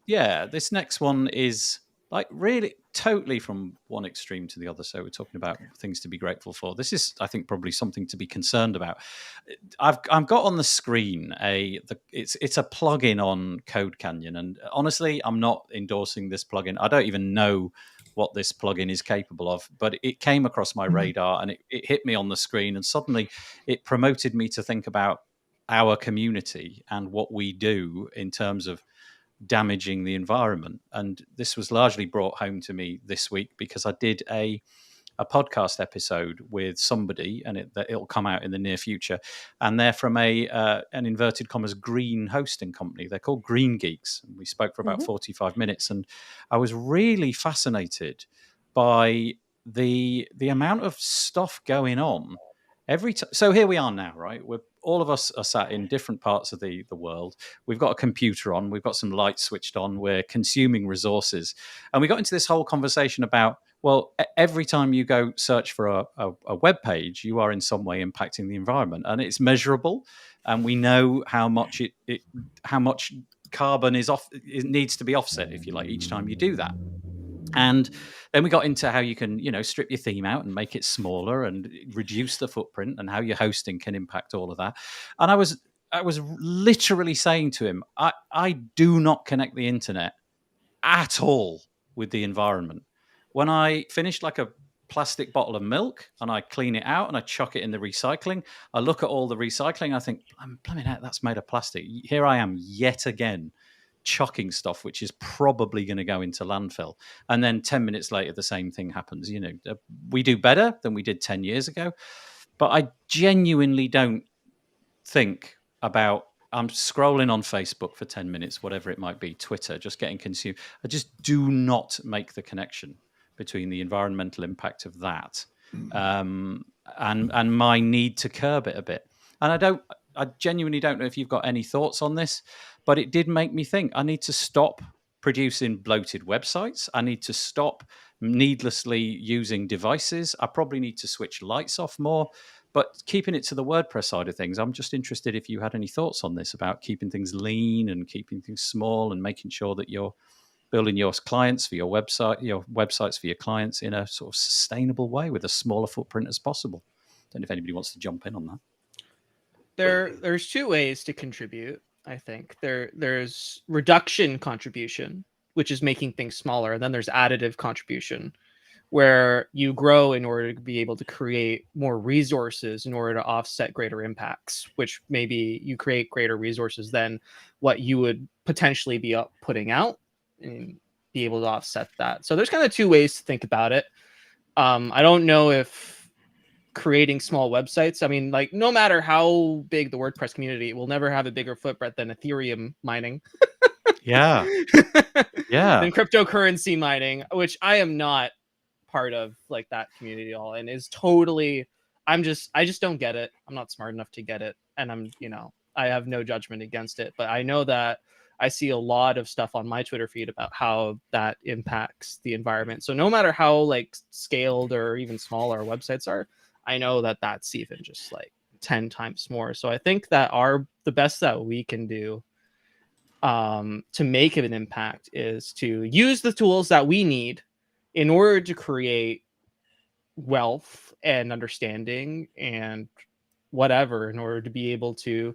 Right. This next one is like really totally from one extreme to the other. So we're talking about things to be grateful for. This is, I think, probably something to be concerned about. I've got on the screen it's a plugin on Code Canyon, and honestly, I'm not endorsing this plugin. I don't even know what this plugin is capable of, but it came across my radar and it hit me on the screen, and suddenly it promoted me to think about our community and what we do in terms of damaging the environment. And this was largely brought home to me this week because I did a podcast episode with somebody, and it'll come out in the near future, and they're from an inverted commas green hosting company. They're called Green Geeks, and we spoke for about 45 minutes, and I was really fascinated by the amount of stuff going on So here we are now, right? We're all of us are sat in different parts of the world. We've got a computer on, we've got some lights switched on, we're consuming resources. And we got into this whole conversation about, well, every time you go search for a web page, you are in some way impacting the environment, and it's measurable. And we know how much how much carbon it needs to be offset, if you like, each time you do that. And then we got into how you can, strip your theme out and make it smaller and reduce the footprint, and how your hosting can impact all of that. And I was literally saying to him, I do not connect the internet at all with the environment. When I finish like a plastic bottle of milk and I clean it out and I chuck it in the recycling, I look at all the recycling, I think, blimey, that's made of plastic. Here I am yet again chucking stuff which is probably going to go into landfill, and then 10 minutes later the same thing happens. We do better than we did 10 years ago, but I genuinely don't think about, I'm scrolling on Facebook for 10 minutes, whatever it might be, Twitter, just getting consumed. I just do not make the connection between the environmental impact of that and my need to curb it a bit. And I genuinely don't know if you've got any thoughts on this, but it did make me think I need to stop producing bloated websites. I need to stop needlessly using devices. I probably need to switch lights off more. But keeping it to the WordPress side of things, I'm just interested if you had any thoughts on this about keeping things lean and keeping things small and making sure that you're building your clients for your websites for your clients in a sort of sustainable way with a smaller footprint as possible. Don't know if anybody wants to jump in on that. There's two ways to contribute. I think there's reduction contribution, which is making things smaller, and then there's additive contribution, where you grow in order to be able to create more resources in order to offset greater impacts, which maybe you create greater resources than what you would potentially be putting out and be able to offset that. So there's kind of two ways to think about it. I don't know if creating small websites, I mean, like, no matter how big the WordPress community, it will never have a bigger footprint than Ethereum mining. Yeah. Than cryptocurrency mining, which I am not part of, like, that community at all, and is totally, I just don't get it. I'm not smart enough to get it, and I have no judgment against it, but I know that I see a lot of stuff on my Twitter feed about how that impacts the environment. So no matter how, like, scaled or even small our websites are, I know that that's even just like 10 times more. So I think that the best that we can do to make an impact is to use the tools that we need in order to create wealth and understanding and whatever, in order to be able to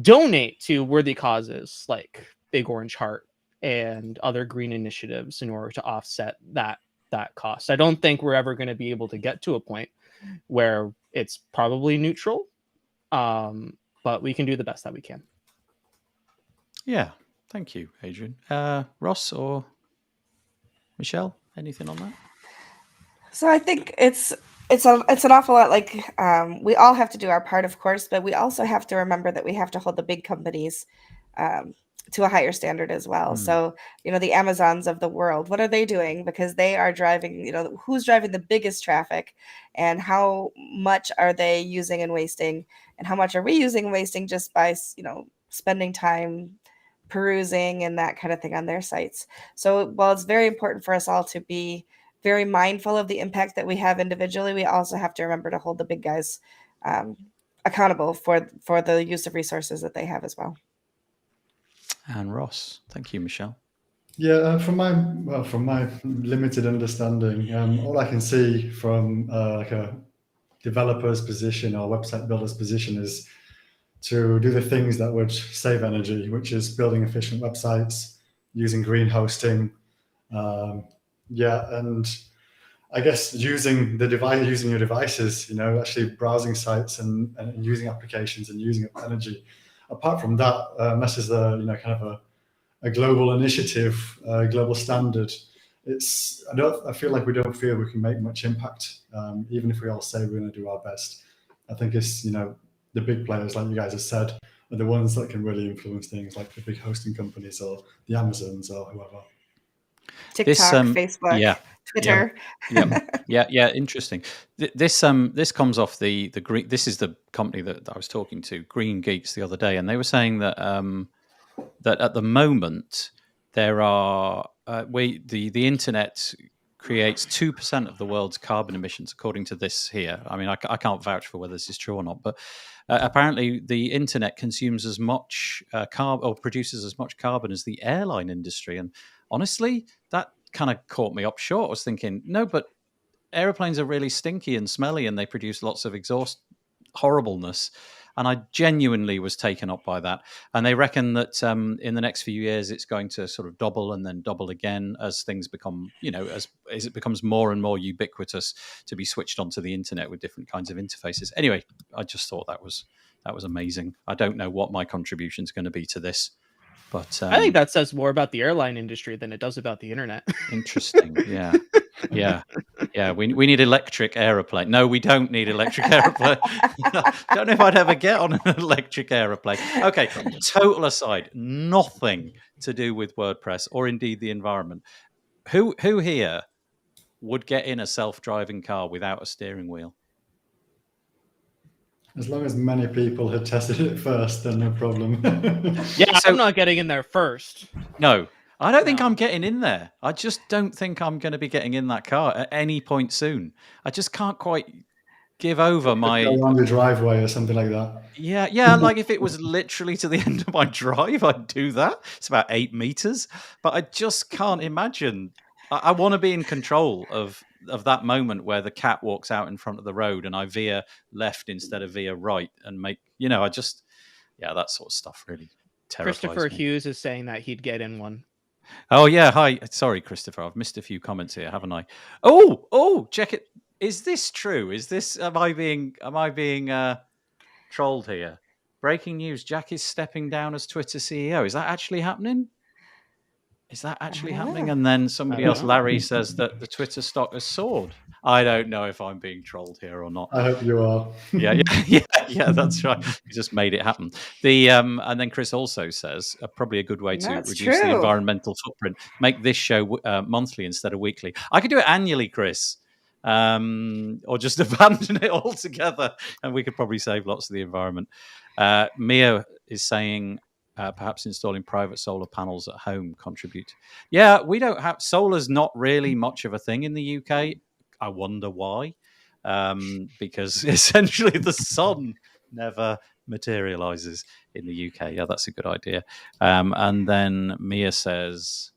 donate to worthy causes like Big Orange Heart and other green initiatives in order to offset that cost. I don't think we're ever going to be able to get to a point where it's probably neutral, but we can do the best that we can. Yeah, thank you, Adrian. Ross or Michelle, anything on that? So I think it's an awful lot like we all have to do our part, of course, but we also have to remember that we have to hold the big companies to a higher standard as well. So, the Amazons of the world, what are they doing? Because they are driving, who's driving the biggest traffic, and how much are they using and wasting, and how much are we using and wasting just by, spending time perusing and that kind of thing on their sites. So while it's very important for us all to be very mindful of the impact that we have individually, we also have to remember to hold the big guys accountable for the use of resources that they have as well. And Ross, thank you, Michelle. Yeah, from my limited understanding, all I can see from like a developer's position or website builder's position is to do the things that would save energy, which is building efficient websites, using green hosting, and I guess using your devices, actually browsing sites and using applications and using up energy. Apart from that, unless there's kind of a global initiative, global standard, I feel like we don't feel we can make much impact, even if we all say we're going to do our best. I think it's, the big players, like you guys have said, are the ones that can really influence things, like the big hosting companies or the Amazons or whoever. TikTok, Facebook, Twitter. Yeah. Interesting. This comes off the green. This is the company that I was talking to, Green Geeks, the other day, and they were saying that that at the moment there are the internet creates 2% of the world's carbon emissions, according to this here. I mean, I can't vouch for whether this is true or not, but apparently the internet consumes as much carbon or produces as much carbon as the airline industry. And honestly, that kind of caught me up short. I was thinking, no, but airplanes are really stinky and smelly and they produce lots of exhaust horribleness. And I genuinely was taken up by that. And they reckon that in the next few years, it's going to sort of double and then double again as things become, as it becomes more and more ubiquitous to be switched onto the internet with different kinds of interfaces. Anyway, I just thought that was amazing. I don't know what my contribution is going to be to this, but I think that says more about the airline industry than it does about the internet. Interesting. Yeah. We need electric aeroplane. No, we don't need electric aeroplane. Don't know if I'd ever get on an electric aeroplane. Okay, total aside, nothing to do with WordPress or indeed the environment. Who here would get in a self-driving car without a steering wheel? As long as many people had tested it first, then no problem. Yeah, I'm not getting in there first. No, I don't think I'm getting in there. I just don't think I'm going to be getting in that car at any point soon. I just can't quite give over my... Go on the driveway or something like that. Yeah, like if it was literally to the end of my drive, I'd do that. It's about 8 meters. But I just can't imagine. I want to be in control of that moment where the cat walks out in front of the road and I veer left instead of veer right and make, that sort of stuff really terrifies Christopher me. Hughes is saying that he'd get in one. Oh, yeah. Hi. Sorry, Christopher. I've missed a few comments here, haven't I? Oh, check it. Is this true? Am I being trolled here? Breaking news. Jack is stepping down as Twitter CEO. Is that actually happening? And then somebody else, Larry, says that the Twitter stock has soared. I don't know if I'm being trolled here or not. I hope you are. Yeah, that's right. You just made it happen. And then Chris also says probably a good way to reduce the environmental footprint. Make this show monthly instead of weekly. I could do it annually, Chris, or just abandon it altogether, and we could probably save lots of the environment. Mia is saying. Perhaps installing private solar panels at home contribute. Yeah, we don't have solar's not really much of a thing in the UK. I wonder why. Because essentially the sun never materializes in the UK. Yeah, that's a good idea. And then Mia says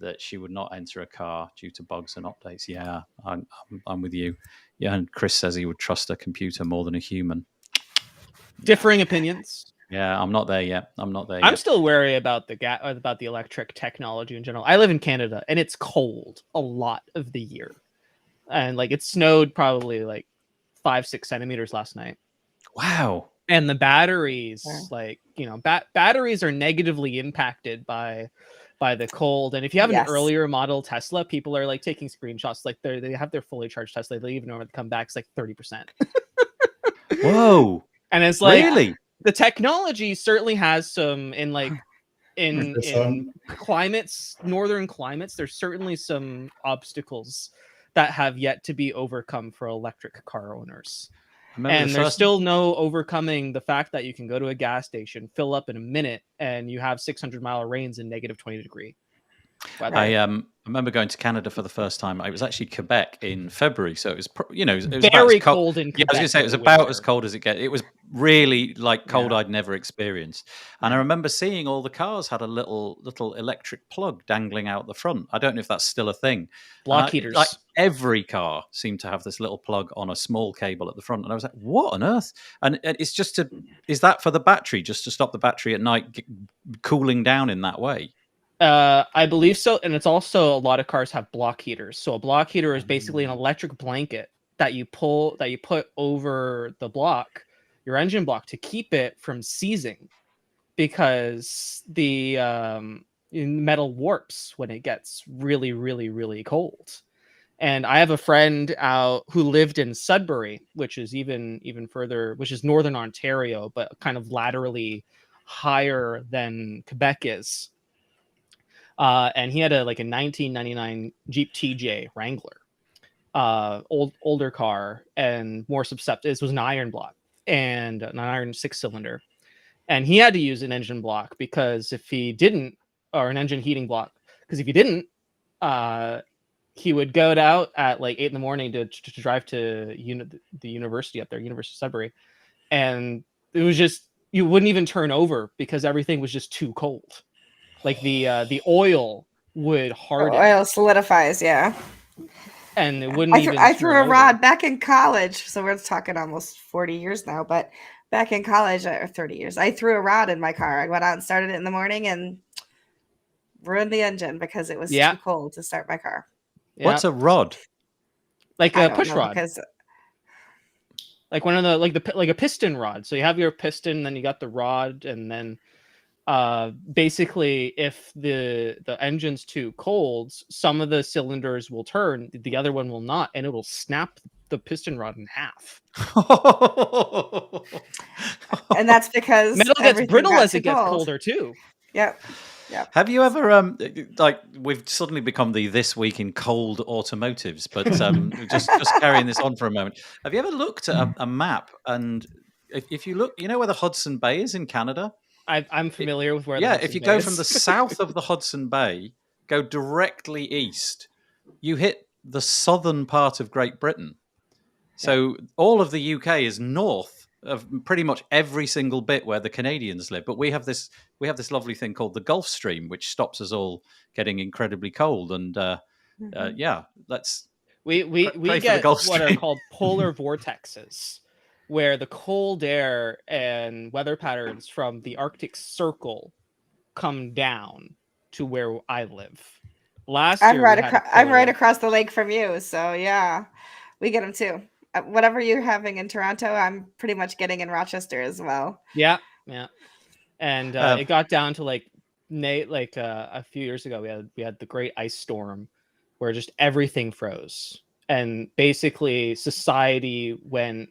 that she would not enter a car due to bugs and updates. Yeah, I'm with you. Yeah, and Chris says he would trust a computer more than a human. Differing opinions. Yeah, I'm not there yet. I'm still wary about the electric technology in general. I live in Canada, and it's cold a lot of the year, and it snowed probably 5-6 centimeters last night. Wow! And the batteries, batteries are negatively impacted by the cold. And if you have an earlier model Tesla, people are taking screenshots. They have their fully charged Tesla. They leave and come back. It's 30%. Whoa! And it's really. The technology certainly has some in climates, northern climates. There's certainly some obstacles that have yet to be overcome for electric car owners. And there's still no overcoming the fact that you can go to a gas station, fill up in a minute, and you have 600-mile rains in negative 20 degree weather. I remember going to Canada for the first time. It was actually Quebec in February, so it was it was very cold in Quebec. Yeah, I was going to say it was about as cold as it gets. It was really cold I'd never experienced. And I remember seeing all the cars had a little electric plug dangling out the front. I don't know if that's still a thing. Block heaters. Every car seemed to have this little plug on a small cable at the front, and I was like, "What on earth?" And it's is that for the battery, just to stop the battery at night cooling down in that way? I believe so, and it's also a lot of cars have block heaters. So a block heater is basically an electric blanket that you put over the block, your engine block, to keep it from seizing, because the metal warps when it gets really, really, really cold. And I have a friend who lived in Sudbury, which is even further, which is northern Ontario, but kind of laterally higher than Quebec is. And he had a 1999 Jeep TJ Wrangler, older car and more susceptible. This was an iron block and an iron 6-cylinder, and he had to use an engine block because if he didn't, or an engine heating block, because if he didn't, he would go out at 8 in the morning to drive to the university up there, University of Sudbury, and it was just, you wouldn't even turn over because everything was just too cold. The oil would harden. Oil solidifies, yeah. And it wouldn't I threw a rod back in college, so we're talking almost 40 years now, but back in college, or 30 years, I threw a rod in my car. I went out and started it in the morning and ruined the engine because it was too cold to start my car. Yeah. What's a rod? Like a push rod. Like one of the like a piston rod. So you have your piston, then you got the rod, and then basically if the engine's too cold, some of the cylinders will turn, the other one will not, and it will snap the piston rod in half. And that's because metal gets brittle as it gets colder too. Yep. Yeah. Have you ever we've suddenly become the This Week in Cold Automotives, but just carrying this on for a moment. Have you ever looked at a map, and if you look, you know where the Hudson Bay is in Canada? I'm familiar with where. Yeah, if you go from the south of the Hudson Bay, go directly east, you hit the southern part of Great Britain. So all of the UK is north of pretty much every single bit where the Canadians live. But we have this lovely thing called the Gulf Stream, which stops us all getting incredibly cold. And let's we get what are called polar vortexes, where the cold air and weather patterns from the Arctic Circle come down to where I live. I'm right across the lake from you, so yeah, we get them too. Whatever you're having in Toronto, I'm pretty much getting in Rochester as well. Yeah. And it got down to a few years ago, we had the Great Ice Storm, where just everything froze, and basically society went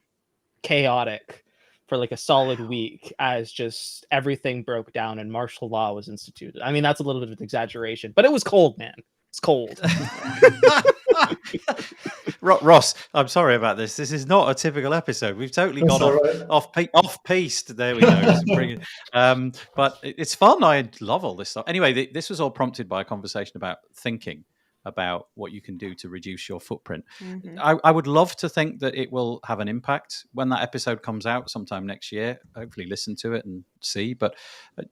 chaotic for a solid week as just everything broke down and martial law was instituted. I mean, that's a little bit of an exaggeration, but it was cold, man. It's cold. Ross, I'm sorry about this. This is not a typical episode. We've totally gone off-piste. There we go. But it's fun. I love all this stuff. Anyway, this was all prompted by a conversation about thinking about what you can do to reduce your footprint. Mm-hmm. I would love to think that it will have an impact when that episode comes out sometime next year. Hopefully listen to it and see. But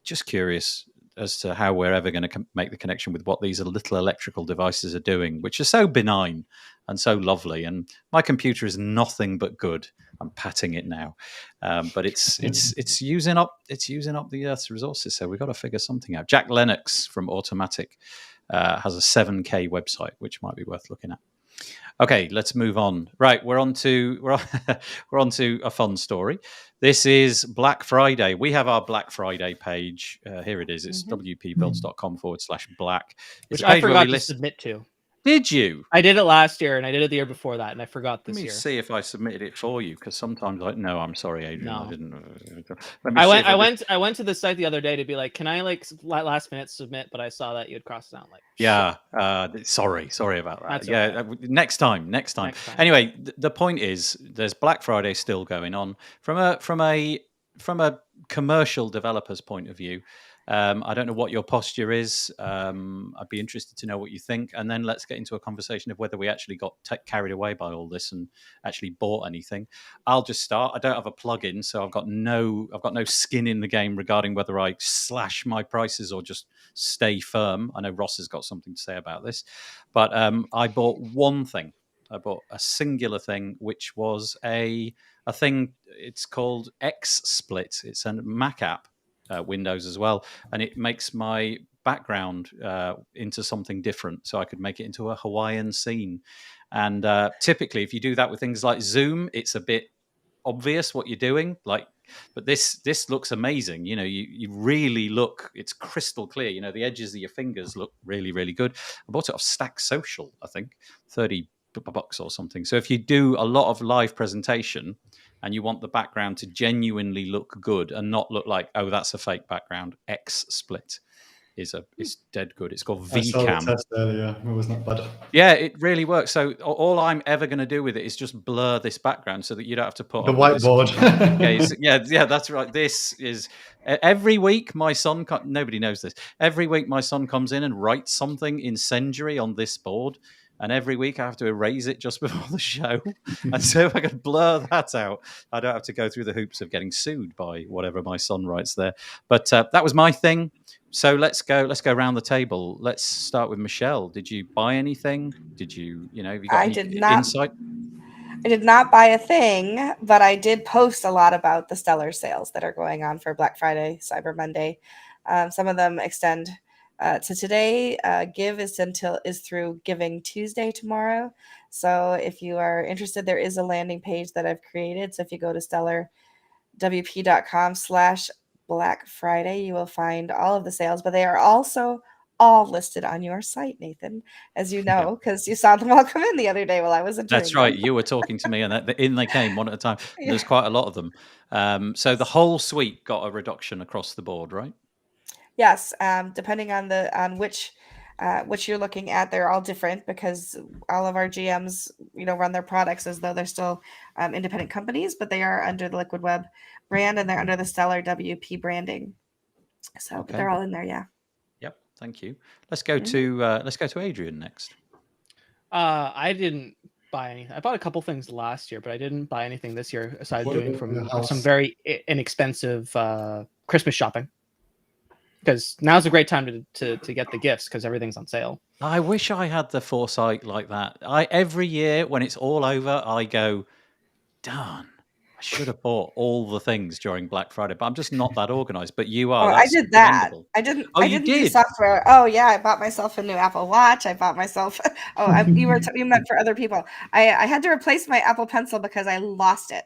just curious as to how we're ever going to make the connection with what these little electrical devices are doing, which are so benign and so lovely. And my computer is nothing but good. I'm patting it now, but it's using up the Earth's resources. So we've got to figure something out. Jack Lennox from Automatic has a 7K website, which might be worth looking at. Okay, let's move on. Right, we're on to a fun story. This is Black Friday. We have our Black Friday page. Here it is. It's wpbuilds.com/black. Which I forgot to submit to. Did you? I did it last year, and I did it the year before that, and I forgot this year. Let me see if I submitted it for you, because sometimes no, I'm sorry, Adrian. No. I didn't. I went to the site the other day to be like, can I last minute submit? But I saw that you had crossed it out. Sorry about that. That's next time. Anyway, the point is, there's Black Friday still going on from a commercial developer's point of view. I don't know what your posture is. I'd be interested to know what you think, and then let's get into a conversation of whether we actually got carried away by all this and actually bought anything. I'll just start. I don't have a plugin, so I've got no skin in the game regarding whether I slash my prices or just stay firm. I know Ross has got something to say about this, but I bought one thing. I bought a singular thing, which was a thing. It's called XSplit. It's a Mac app. Windows as well, and it makes my background into something different, so I could make it into a Hawaiian scene. And typically, if you do that with things like Zoom, it's a bit obvious what you're doing. But this looks amazing. You know, you really look. It's crystal clear. You know, the edges of your fingers look really, really good. I bought it off Stack Social, I think, $30 or something. So if you do a lot of live presentation and you want the background to genuinely look good and not look like, oh, that's a fake background, XSplit. is dead good. It's called I saw the VCam. test earlier. It was not bad. Yeah, it really works. So all I'm ever going to do with it is just blur this background so that you don't have to put The up with this whiteboard. yeah, that's right. This is every week my son. Nobody knows this. Every week my son comes in and writes something incendiary on this board, and every week I have to erase it just before the show. And so if I could blur that out, I don't have to go through the hoops of getting sued by whatever my son writes there. But that was my thing. So let's go around the table. Let's start with Michelle. Did you buy anything? Did you, have you got any insight? I did not buy a thing, but I did post a lot about the Stellar sales that are going on for Black Friday, Cyber Monday. Some of them extend to today. Give is through Giving Tuesday tomorrow. So if you are interested, there is a landing page that I've created. So if you go to stellarwp.com/Black Friday, you will find all of the sales, but they are also all listed on your site, Nathan, as you know, because you saw them all come in the other day while I was entering. That's right. You were talking to me, and in they came one at a time. Yeah. There's quite a lot of them. So the whole suite got a reduction across the board, right? Yes, depending on which you're looking at, they're all different because all of our GMs, run their products as though they're still independent companies, but they are under the Liquid Web brand and they're under the Stellar WP branding. So okay. They're all in there, yeah. Yep, thank you. Let's go to Adrian next. I didn't buy anything. I bought a couple things last year, but I didn't buy anything this year aside doing from some very inexpensive Christmas shopping. Because now's a great time to get the gifts because everything's on sale. I wish I had the foresight like that. Every year when it's all over, I go, darn, I should have bought all the things during Black Friday, but I'm just not that organized. But you are. Oh, I did that. I didn't. Oh, I didn't do software. Oh yeah, I bought myself a new Apple Watch. I bought myself. You meant for other people. I had to replace my Apple Pencil because I lost it.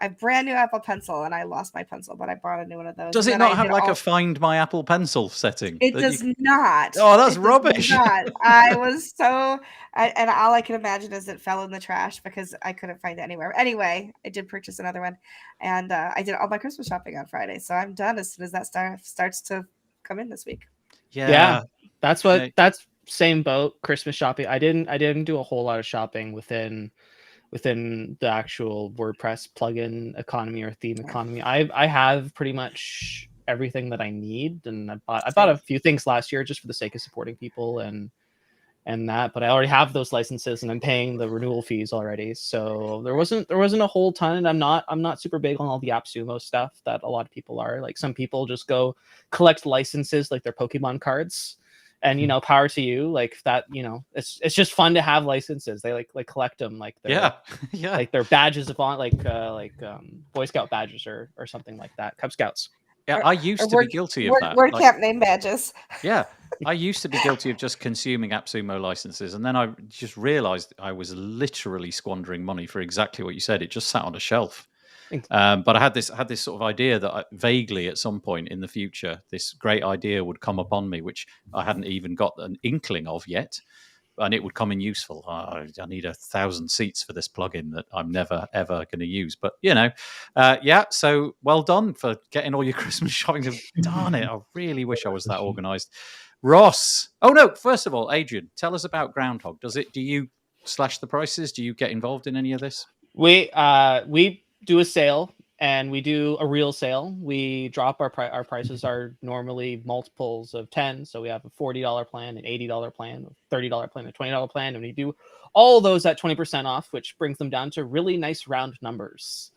A brand new Apple Pencil, and I lost my pencil, but I bought a new one of those. Does it not have like a Find My Apple Pencil setting? It does not. Oh, that's rubbish. I was and all I can imagine is it fell in the trash because I couldn't find it anywhere. Anyway, I did purchase another one, and I did all my Christmas shopping on Friday, so I'm done as soon as that starts to come in this week. Yeah, that's same boat. Christmas shopping. I didn't do a whole lot of shopping within the actual WordPress plugin economy or theme economy. I have pretty much everything that I need, and I bought a few things last year just for the sake of supporting people and that, but I already have those licenses and I'm paying the renewal fees already. So there wasn't a whole ton, and I'm not super big on all the AppSumo stuff that a lot of people are. Like some people just go collect licenses like their Pokemon cards. And power to you, like that. It's just fun to have licenses. They like collect them, like like their badges of on, like Boy Scout badges or something like that. Cub Scouts. Yeah, I used to be guilty of that. WordCamp name badges. Yeah, I used to be guilty of just consuming AppSumo licenses, and then I just realized I was literally squandering money for exactly what you said. It just sat on a shelf. But I had this sort of idea that vaguely at some point in the future, this great idea would come upon me, which I hadn't even got an inkling of yet, and it would come in useful. I need 1,000 seats for this plugin that I'm never, ever going to use. But, so well done for getting all your Christmas shopping. Darn it, I really wish I was that organized. Ross. Oh, no, first of all, Adrian, tell us about Groundhog. Do you slash the prices? Do you get involved in any of this? We do a sale, and we do a real sale. We drop our prices are normally multiples of 10. So we have a $40 plan, an $80 plan, a $30 plan, a $20 plan, and we do all those at 20% off, which brings them down to really nice round numbers.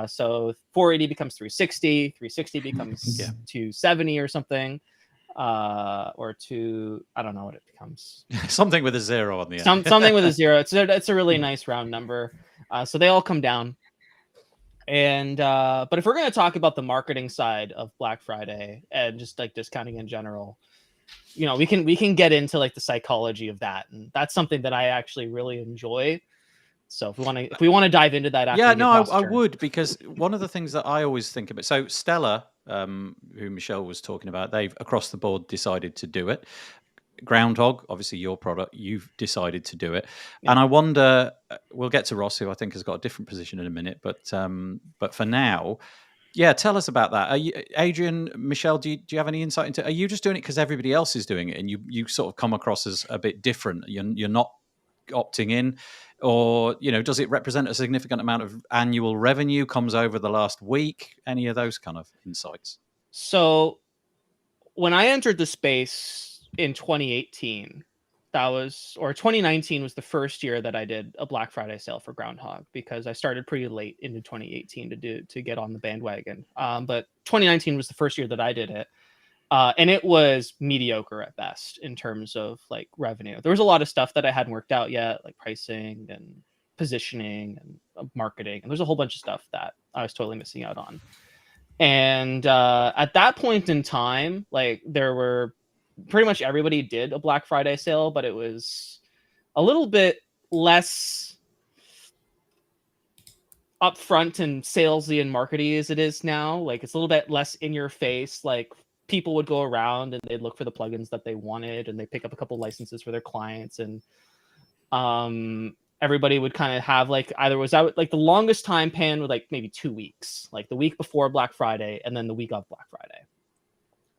So 480 becomes 360, 360 becomes 270 or something, or I don't know what it becomes. Something with a zero on the end. Something with a zero. It's a really nice round number. So they all come down. And but if we're going to talk about the marketing side of Black Friday and just like discounting in general, we can get into like the psychology of that, and that's something that I actually really enjoy. So if we want to dive into that, I would, because one of the things that I always think about. So Stellar, who Michelle was talking about, they've across the board decided to do it. Groundhog, obviously your product, you've decided to do it. And I wonder, we'll get to Ross, who I think has got a different position in a minute, but for now, Yeah, tell us about that. Are you, Adrian, Michelle, do you have any insight into? Are you just doing it because everybody else is doing it, and you sort of come across as a bit different? You're not opting in, or does it represent a significant amount of annual revenue comes over the last week? Any of those kind of insights? So when I entered the space in 2018, 2019 was the first year that I did a Black Friday sale for Groundhog, because I started pretty late into 2018 to get on the bandwagon. But 2019 was the first year that I did it. And it was mediocre at best in terms of like revenue. There was a lot of stuff that I hadn't worked out yet, like pricing and positioning and marketing. And there's a whole bunch of stuff that I was totally missing out on. And at that point in time, like there were pretty much everybody did a Black Friday sale, but it was a little bit less upfront and salesy and markety as it is now. Like it's a little bit less in your face. Like people would go around and they'd look for the plugins that they wanted, and they pick up a couple licenses for their clients, and everybody would kind of have like either was out like the longest time pan with like maybe 2 weeks, like the week before Black Friday and then the week of Black Friday,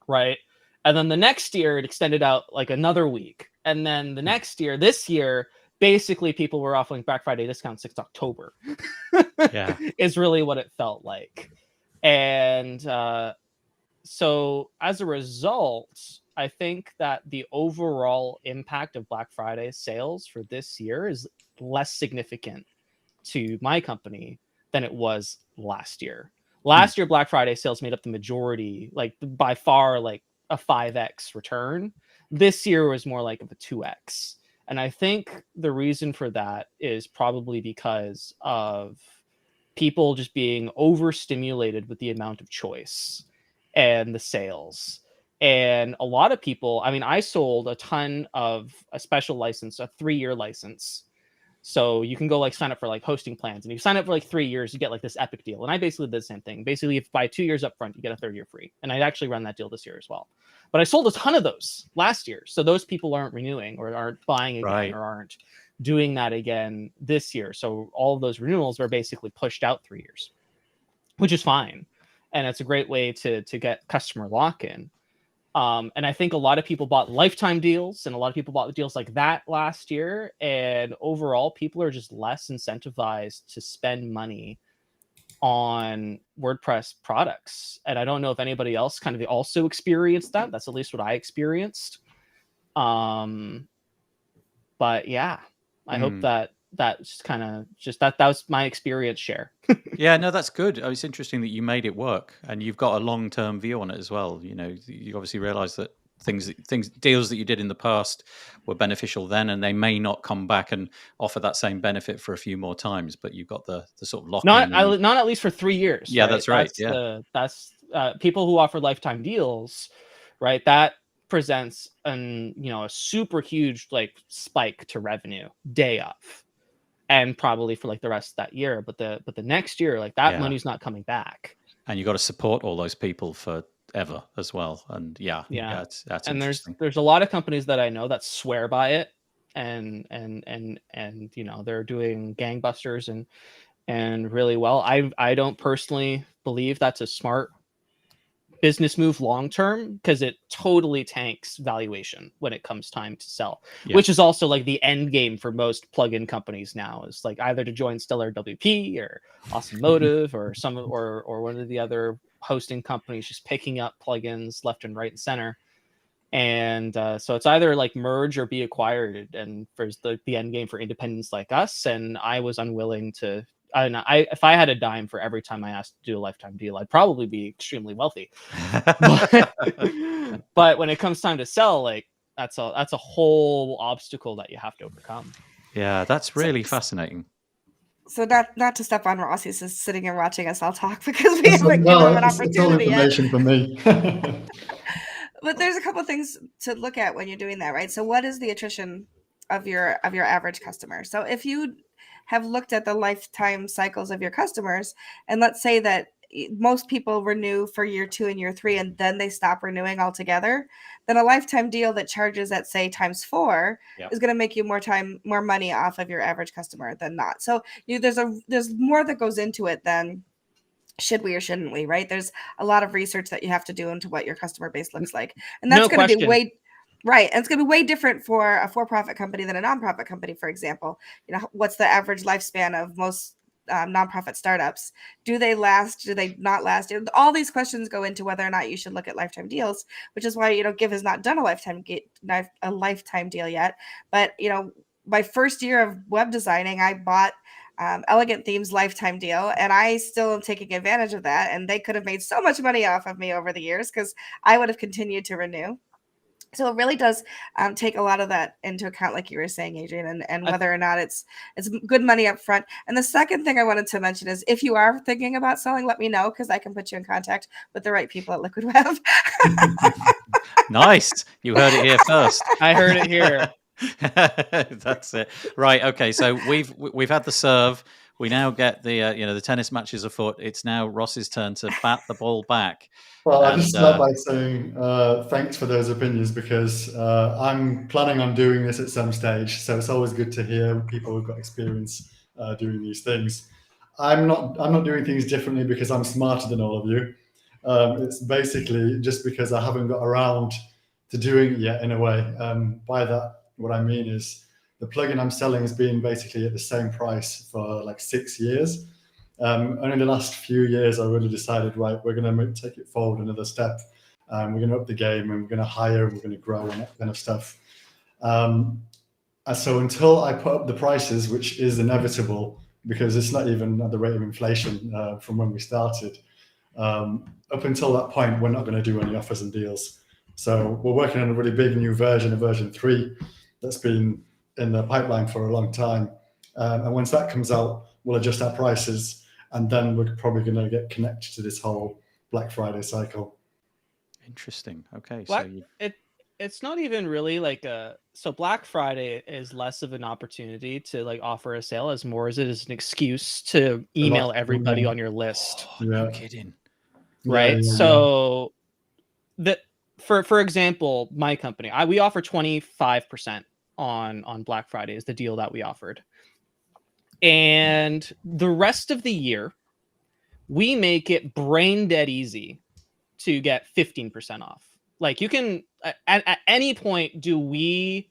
right? And then the next year it extended out like another week, and then the next year, this year, basically people were offering Black Friday discounts since October. Yeah, is really what it felt like. And so as a result, I think that the overall impact of Black Friday sales for this year is less significant to my company than it was last year. Last year, Black Friday sales made up the majority, like by far, like a 5x return. This year was more like of a 2x. And I think the reason for that is probably because of people just being overstimulated with the amount of choice and the sales. And a lot of people, I mean, I sold a ton of a special license, a 3-year license. So you can go like sign up for like hosting plans, and if you sign up for like 3 years, you get like this epic deal. And I basically did the same thing. Basically, if buy 2 years up front, you get a 3rd year free. And I'd actually run that deal this year as well. But I sold a ton of those last year. So those people aren't renewing or aren't buying again, right, or aren't doing that again this year. So all of those renewals are basically pushed out 3 years, which is fine. And it's a great way to get customer lock-in. And I think a lot of people bought lifetime deals, and a lot of people bought deals like that last year. And overall, people are just less incentivized to spend money on WordPress products. And I don't know if anybody else kind of also experienced that. That's at least what I experienced. But yeah, I hope that's kind of just that was my experience share. Yeah, no, that's good. It's interesting that you made it work, and you've got a long-term view on it as well. You obviously realize that deals that you did in the past were beneficial then, and they may not come back and offer that same benefit for a few more times, but you've got the sort of lock-in. Not at least for 3 years. Yeah, right? that's right. That's people who offer lifetime deals, right? That presents a super huge like spike to revenue day of, and probably for like the rest of that year. But the next year, like that money's not coming back. And you got to support all those people forever as well. And that's and interesting. there's a lot of companies that I know that swear by it, and they're doing gangbusters and really well. I don't personally believe that's a smart business move long term, because it totally tanks valuation when it comes time to sell, which is also like the end game for most plugin companies now, is like either to join Stellar WP or Awesome Motive or one of the other hosting companies, just picking up plugins left and right and center. And so it's either like merge or be acquired, and there's the end game for independents like us. And I was unwilling to. If I had a dime for every time I asked to do a lifetime deal, I'd probably be extremely wealthy. But when it comes time to sell, like that's a whole obstacle that you have to overcome. Yeah, that's really fascinating. So not to step on Ross, he's just sitting and watching us all talk because we haven't given him an opportunity it's all information yet. For me. But there's a couple things to look at when you're doing that, right? So what is the attrition of your average customer? So if you have looked at the lifetime cycles of your customers, and let's say that most people renew for year 2 and year 3, and then they stop renewing altogether, then a lifetime deal that charges at say times 4 is going to make you more money off of your average customer than not. So there's more that goes into it than should we or shouldn't we, right? There's a lot of research that you have to do into what your customer base looks like. And that's No going to be question. way right. And it's going to be way different for a for-profit company than a nonprofit company, for example. You know, what's the average lifespan of most nonprofit startups? Do they last? Do they not last? All these questions go into whether or not you should look at lifetime deals, which is why, you know, Give has not done a lifetime deal yet. But, you know, my first year of web designing, I bought Elegant Themes lifetime deal, and I still am taking advantage of that. And they could have made so much money off of me over the years because I would have continued to renew. So it really does take a lot of that into account, like you were saying, Adrian, and whether or not it's good money up front. And the second thing I wanted to mention is, if you are thinking about selling, let me know, because I can put you in contact with the right people at Liquid Web. Nice. You heard it here first. I heard it here. That's it. Right. Okay. So we've had the serve. We now get the the tennis matches afoot. It's now Ross's turn to bat the ball back. Well, I'll just start by saying thanks for those opinions, because I'm planning on doing this at some stage. So it's always good to hear people who've got experience doing these things. I'm not doing things differently because I'm smarter than all of you. It's basically just because I haven't got around to doing it yet, in a way. By that, what I mean is the plugin I'm selling has been basically at the same price for like 6 years. Only the last few years, I really decided, right, we're going to take it forward another step. We're going to up the game, and we're going to hire, and we're going to grow, and that kind of stuff. And so until I put up the prices, which is inevitable because it's not even at the rate of inflation from when we started, up until that point, we're not going to do any offers and deals. So we're working on a really big new version, a version 3, that's been in the pipeline for a long time. And once that comes out, we'll adjust our prices, and then we're probably going to get connected to this whole Black Friday cycle. Interesting. Okay. It's not even really like so Black Friday is less of an opportunity to like offer a sale as more as it is an excuse to email everybody on your list. Oh, no kidding. Right. Yeah. So that for example, my company, we offer 25% on Black Friday is the deal that we offered. And the rest of the year, we make it brain dead easy to get 15% off. Like, you can, at any point, do we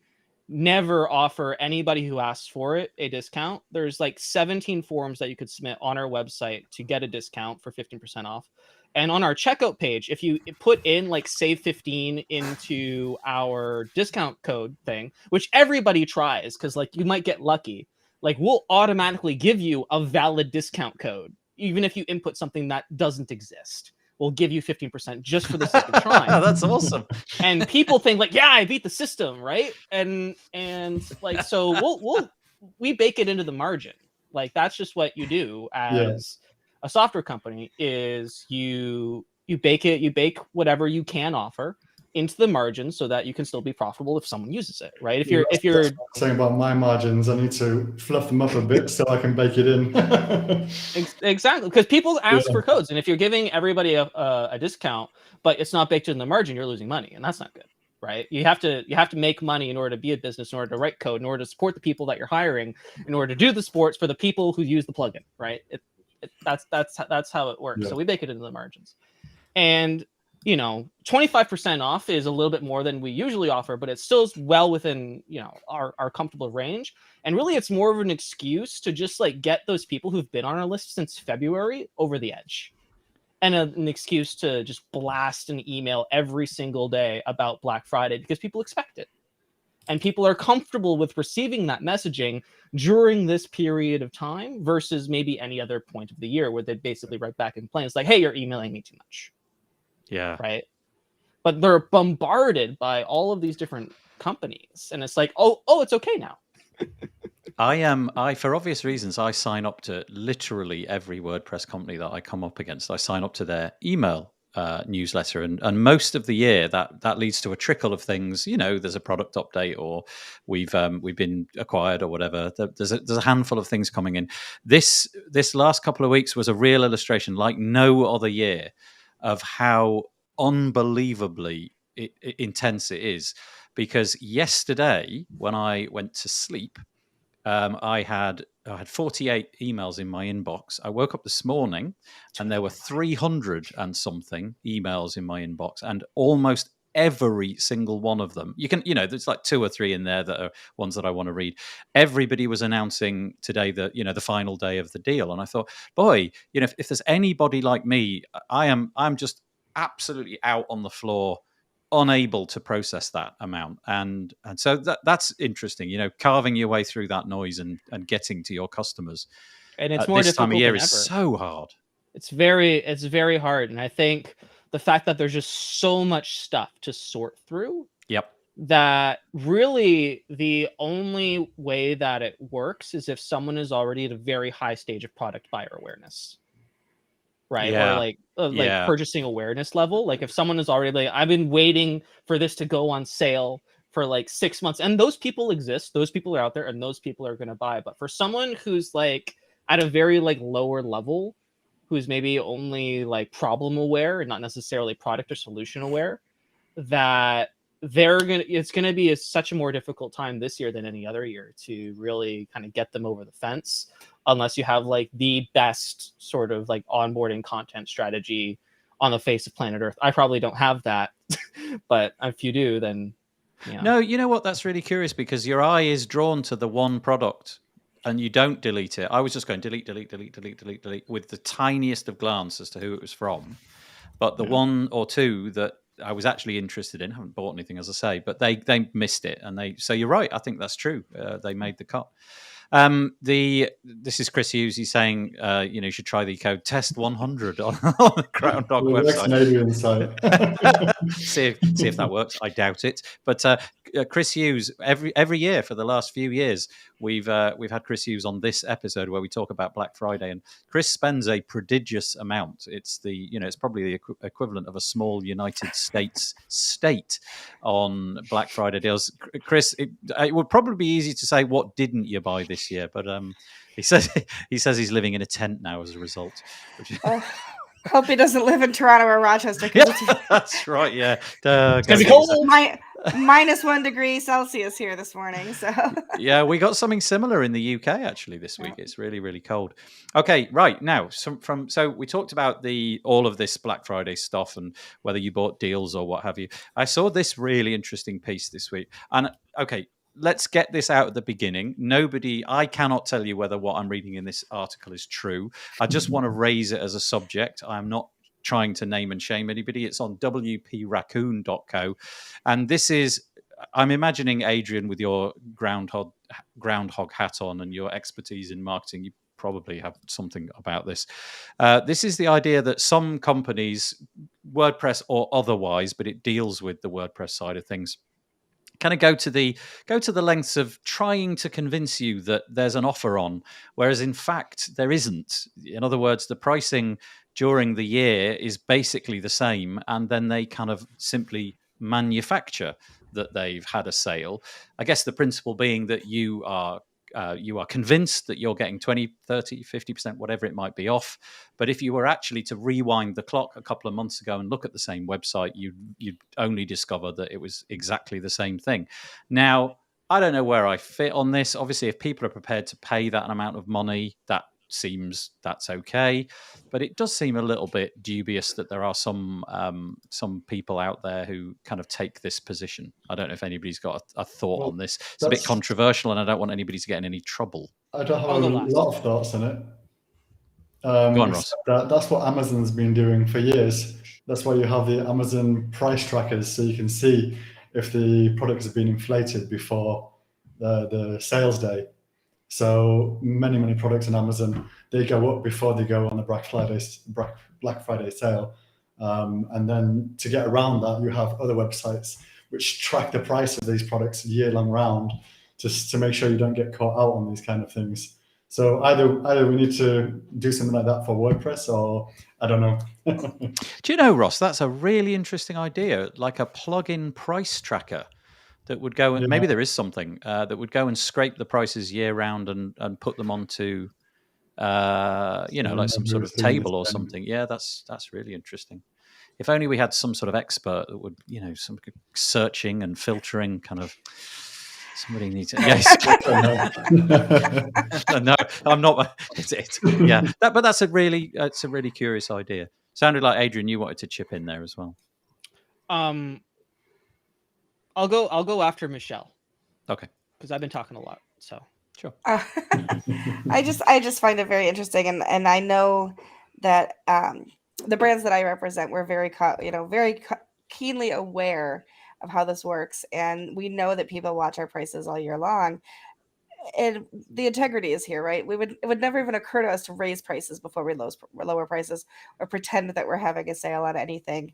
never offer anybody who asks for it a discount. There's like 17 forms that you could submit on our website to get a discount for 15% off. And on our checkout page, if you put in like save 15 into our discount code thing, which everybody tries because like you might get lucky, like we'll automatically give you a valid discount code, even if you input something that doesn't exist. We'll give you 15% just for the sake of trying. That's awesome. And people think like, yeah, I beat the system, right? And like, so we bake it into the margin. Like that's just what you do as a software company is you bake whatever you can offer into the margin so that you can still be profitable if someone uses it, right? If you're saying about my margins, I need to fluff them up a bit so I can bake it in. Exactly, because people ask for codes, and if you're giving everybody a discount, but it's not baked in the margin, you're losing money, and that's not good, right? You have to make money in order to be a business, in order to write code, in order to support the people that you're hiring, in order to do the sports for the people who use the plugin, right? That's how it works. So we bake it into the margins, and 25% off is a little bit more than we usually offer, but it still is well within, our comfortable range. And really it's more of an excuse to just like get those people who've been on our list since February over the edge, and an excuse to just blast an email every single day about Black Friday because people expect it. And people are comfortable with receiving that messaging during this period of time versus maybe any other point of the year where they basically write back and complain. It's like, hey, you're emailing me too much. Yeah. Right. But they're bombarded by all of these different companies. And it's like, oh, it's okay now. I for obvious reasons, I sign up to literally every WordPress company that I come up against. I sign up to their email newsletter, and most of the year that leads to a trickle of things. There's a product update, or we've been acquired, or whatever. There's a handful of things coming in. This last couple of weeks was a real illustration, like no other year, of how unbelievably intense it is. Because yesterday, when I went to sleep, I had 48 emails in my inbox. I woke up this morning and there were 300 and something emails in my inbox, and almost every single one of them, there's like 2 or 3 in there that are ones that I want to read. Everybody was announcing today that, the final day of the deal. And I thought, boy, if there's anybody like me, I'm just absolutely out on the floor, unable to process that amount, and so that's interesting, carving your way through that noise and getting to your customers. And it's at more this time of difficult year than is ever. so hard. It's very hard. And I think the fact that there's just so much stuff to sort through, Yep. that really the only way that it works is if someone is already at a very high stage of product buyer awareness, right? Yeah. Or like Yeah. purchasing awareness level. Like if someone is already like, I've been waiting for this to go on sale for like 6 months, and those people exist, those people are out there, and those people are going to buy. But for someone who's like at a very like lower level, who's maybe only like problem aware and not necessarily product or solution aware, that it's gonna be such a more difficult time this year than any other year to really kind of get them over the fence, unless you have like the best sort of like onboarding content strategy on the face of planet Earth. I probably don't have that, but if you do, then yeah. No, you know what? That's really curious, because your eye is drawn to the one product and you don't delete it. I was just going delete with the tiniest of glance as to who it was from. But the one or two that I was actually interested in, haven't bought anything, as I say, but they missed it. And so you're right. I think that's true. They made the cut. This is Chris Hughes. He's saying, you should try the code test 100 on the Groundhog website. Adrian site. see if that works. I doubt it. But Chris Hughes, every year for the last few years, we've had Chris Hughes on this episode where we talk about Black Friday, and Chris spends a prodigious amount. It's it's probably the equivalent of a small United States state on Black Friday deals. Chris, it would probably be easy to say, what didn't you buy this year? But he says he's living in a tent now as a result. Hope he doesn't live in Toronto or Rochester. Yeah, that's right. Yeah, it's gonna be cold. -1 degree Celsius here this morning. So yeah, we got something similar in the UK actually this week. It's really, really cold. Okay, right now, so we talked about all of this Black Friday stuff and whether you bought deals or what have you. I saw this really interesting piece this week, and okay, let's get this out at the beginning. I cannot tell you whether what I'm reading in this article is true. I just want to raise it as a subject. I'm not trying to name and shame anybody. It's on wpraccoon.co. And this is, I'm imagining, Adrian, with your groundhog hat on and your expertise in marketing, you probably have something about this. This is the idea that some companies, WordPress or otherwise, but it deals with the WordPress side of things, kind of go to the lengths of trying to convince you that there's an offer on, whereas in fact there isn't. In other words, the pricing during the year is basically the same, and then they kind of simply manufacture that they've had a sale. I guess the principle being that you are convinced that you're getting 20, 30, 50%, whatever it might be off. But if you were actually to rewind the clock a couple of months ago and look at the same website, you'd only discover that it was exactly the same thing. Now, I don't know where I fit on this. Obviously, if people are prepared to pay that amount of money, that's okay. But it does seem a little bit dubious that there are some people out there who kind of take this position. I don't know if anybody's got a thought on this. It's a bit controversial, and I don't want anybody to get in any trouble. I don't have a lot of thoughts on it. Go on, Ross. That's what Amazon's been doing for years. That's why you have the Amazon price trackers, so you can see if the product has been inflated before the sales day. So many products on Amazon, they go up before they go on the Black Friday sale. And then to get around that, you have other websites which track the price of these products year-long round, just to make sure you don't get caught out on these kind of things. So either we need to do something like that for WordPress, or I don't know. Do you know, Ross, that's a really interesting idea, like a plug-in price tracker that would go and maybe there is something that would go and scrape the prices year round and put them onto, like some sort of table or something. Yeah, that's really interesting. If only we had some sort of expert that would, some searching and filtering kind of Somebody needs to. Yes. No, I'm not. Yeah, but that's it's a really curious idea. Sounded like Adrian, you wanted to chip in there as well. I'll go after Michelle. Okay. Because I've been talking a lot. So sure. I just find it very interesting, and I know that the brands that I represent, we're very keenly aware of how this works, and we know that people watch our prices all year long. And the integrity is here, right? It would never even occur to us to raise prices before we lower prices or pretend that we're having a sale on anything.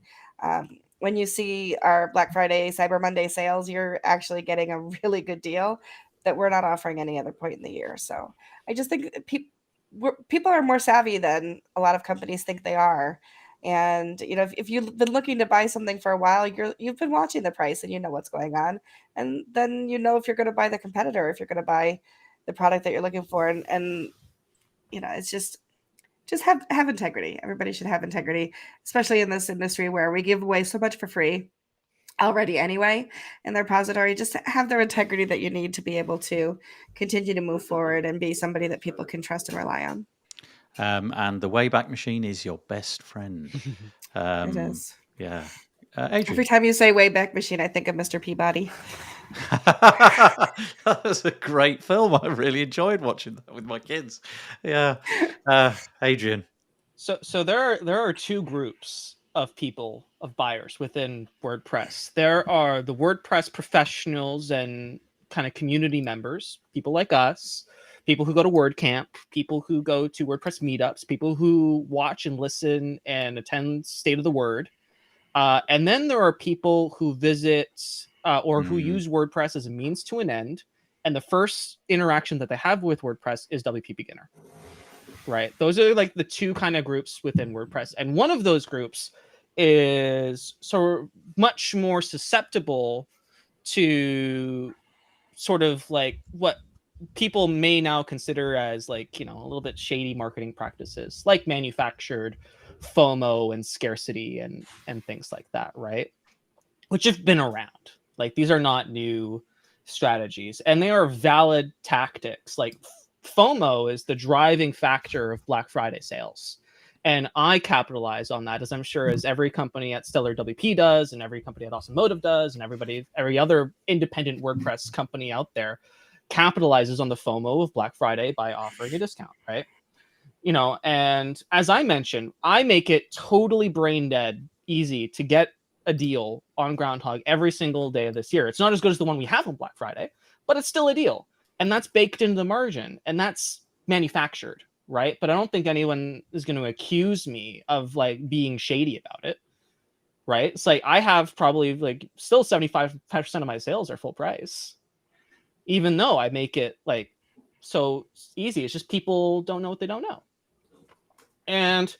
When you see our Black Friday, Cyber Monday sales, you're actually getting a really good deal that we're not offering any other point in the year. So I just think people are more savvy than a lot of companies think they are. And if you've been looking to buy something for a while, you've been watching the price and you know what's going on, and then if you're going to buy the competitor, if you're going to buy the product that you're looking for, and it's just have integrity. Everybody should have integrity, especially in this industry where we give away so much for free already anyway in their repository. Just have their integrity that you need to be able to continue to move forward and be somebody that people can trust and rely on. And the Wayback Machine is your best friend. It is. Yeah. Adrian. Every time you say Wayback Machine, I think of Mr. Peabody. That was a great film. I really enjoyed watching that with my kids. Yeah. Adrian. So there are two groups of people, of buyers within WordPress. There are the WordPress professionals and kind of community members, people like us, people who go to WordCamp, people who go to WordPress meetups, people who watch and listen and attend State of the Word. And then there are people who visit or who use WordPress as a means to an end. And the first interaction that they have with WordPress is WP Beginner. Right? Those are like the two kind of groups within WordPress. And one of those groups is so much more susceptible to sort of like what people may now consider as like, a little bit shady marketing practices, like manufactured FOMO and scarcity and things like that, right? Which have been around. Like, these are not new strategies, and they are valid tactics. Like, FOMO is the driving factor of Black Friday sales. And I capitalize on that, as I'm sure as every company at Stellar WP does, and every company at Automotive does, and every other independent WordPress company out there capitalizes on the FOMO of Black Friday by offering a discount, right? And as I mentioned, I make it totally brain dead easy to get a deal on Groundhog every single day of this year. It's not as good as the one we have on Black Friday, but it's still a deal. And that's baked into the margin, and that's manufactured, right? But I don't think anyone is going to accuse me of like being shady about it, right? It's like I have probably like still 75% of my sales are full price, even though I make it like so easy. It's just people don't know what they don't know. And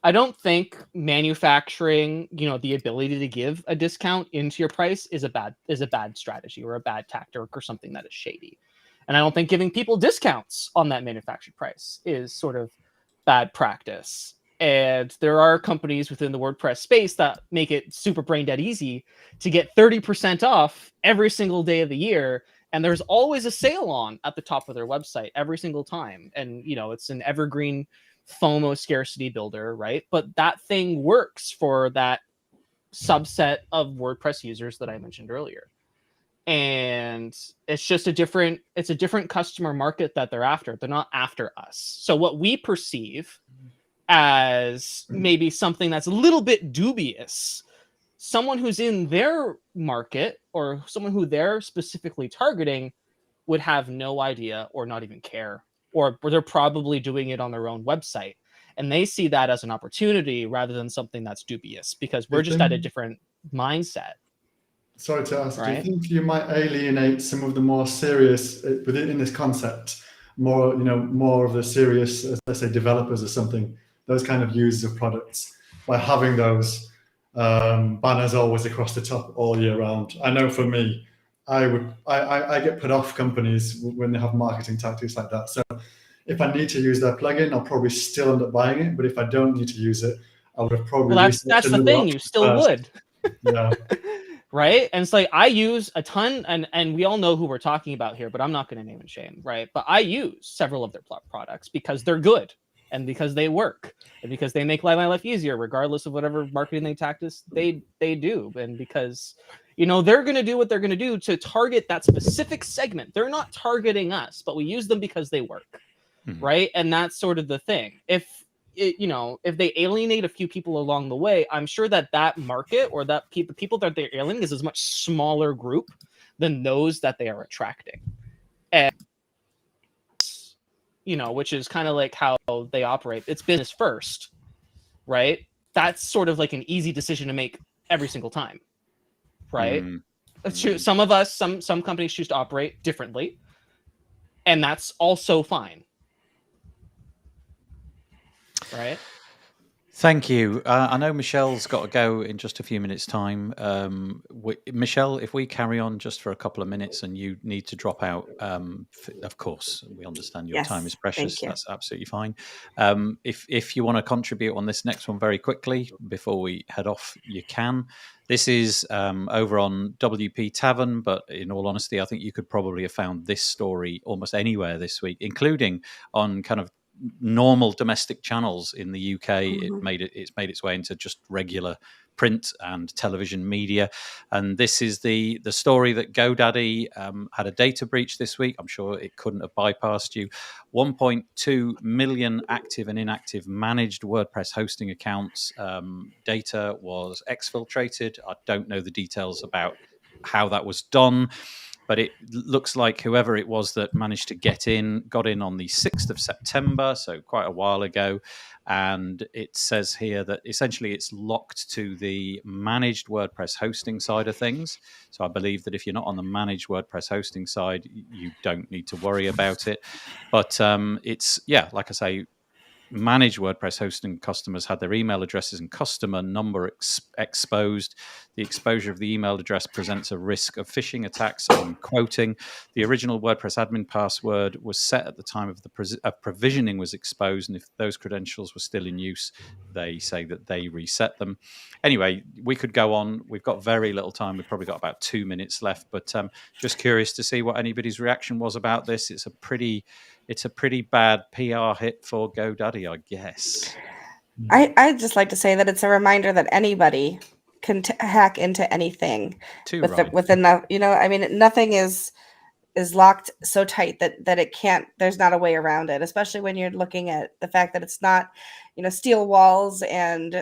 I don't think manufacturing, the ability to give a discount into your price is a bad strategy or a bad tactic or something that is shady. And I don't think giving people discounts on that manufactured price is sort of bad practice. And there are companies within the WordPress space that make it super brain dead easy to get 30% off every single day of the year. And there's always a sale on at the top of their website every single time. And, it's an evergreen FOMO scarcity builder, right? But that thing works for that subset of WordPress users that I mentioned earlier. And it's just a different customer market that they're after. They're not after us. So what we perceive as maybe something that's a little bit dubious, someone who's in their market or someone who they're specifically targeting would have no idea or not even care, or they're probably doing it on their own website. And they see that as an opportunity rather than something that's dubious, because we're just at a different mindset. Sorry to ask, right? Do you think you might alienate some of the more serious, within this concept, more of the serious, let's say, developers or something, those kind of users of products, by having those banners always across the top all year round? I know for me, I get put off companies when they have marketing tactics like that. So if I need to use their plugin, I'll probably still end up buying it. But if I don't need to use it, I would have probably. Well, that's the thing. You still would. Yeah. right? And it's like I use a ton, and we all know who we're talking about here, but I'm not going to name and shame, right? But I use several of their products because they're good and because they work and because they make my life easier, regardless of whatever marketing they do, and because they're going to do what they're going to do to target that specific segment. They're not targeting us, but we use them because they work, right? And that's sort of the thing. If they alienate a few people along the way, I'm sure that market or the people that they're alienating is a much smaller group than those that they are attracting. And, which is kind of like how they operate. It's business first, right? That's sort of like an easy decision to make every single time, right? Some of us, some companies choose to operate differently, and that's also fine. Right. Thank you. I know Michelle's got to go in just a few minutes' time. Michelle, if we carry on just for a couple of minutes and you need to drop out, of course, we understand your time is precious. That's absolutely fine. If you want to contribute on this next one very quickly before we head off, you can. This is over on WP Tavern, but in all honesty, I think you could probably have found this story almost anywhere this week, including on kind of normal domestic channels in the UK. It's made its way into just regular print and television media, and this is the story that GoDaddy had a data breach this week. I'm sure it couldn't have bypassed you. 1.2 million active and inactive managed WordPress hosting accounts. Data was exfiltrated. I don't know the details about how that was done, but it looks like whoever it was that managed to got in on the 6th of September, so quite a while ago. And it says here that essentially it's locked to the managed WordPress hosting side of things. So I believe that if you're not on the managed WordPress hosting side, you don't need to worry about it. But it's, like I say, managed WordPress hosting customers had their email addresses and customer number exposed. The exposure of the email address presents a risk of phishing attacks. I'm quoting. The original WordPress admin password was set at the time of the provisioning was exposed, and if those credentials were still in use, they say that they reset them. Anyway, we could go on. We've got very little time. We've probably got about 2 minutes left, but just curious to see what anybody's reaction was about this. It's a pretty bad PR hit for GoDaddy, I guess. I'd just like to say that it's a reminder that anybody can hack into anything within the, I mean, nothing is locked so tight that it can't, there's not a way around it, especially when you're looking at the fact that it's not, steel walls and,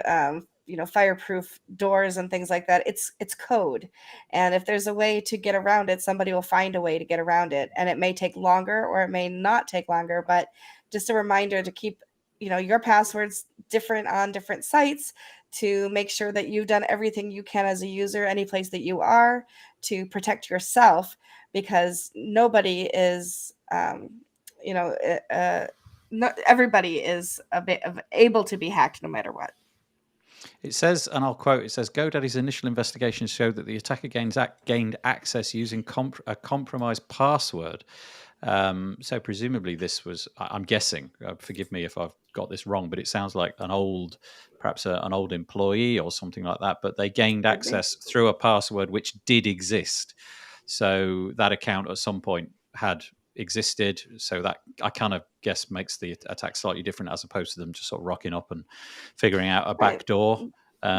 fireproof doors and things like that. It's code. And if there's a way to get around it, somebody will find a way to get around it. And it may take longer or it may not take longer, but just a reminder to keep, your passwords different on different sites, to make sure that you've done everything you can as a user, any place that you are, to protect yourself, because nobody is, everybody is able to be hacked no matter what. It says, and I'll quote, it says, GoDaddy's initial investigation showed that the attacker gained access using a compromised password. So presumably this was, I'm guessing, forgive me if I've got this wrong, but it sounds like perhaps an old employee or something like that, but they gained access through a password which did exist. So that account at some point had existed. So that, I kind of guess, makes the attack slightly different as opposed to them just sort of rocking up and figuring out a back door.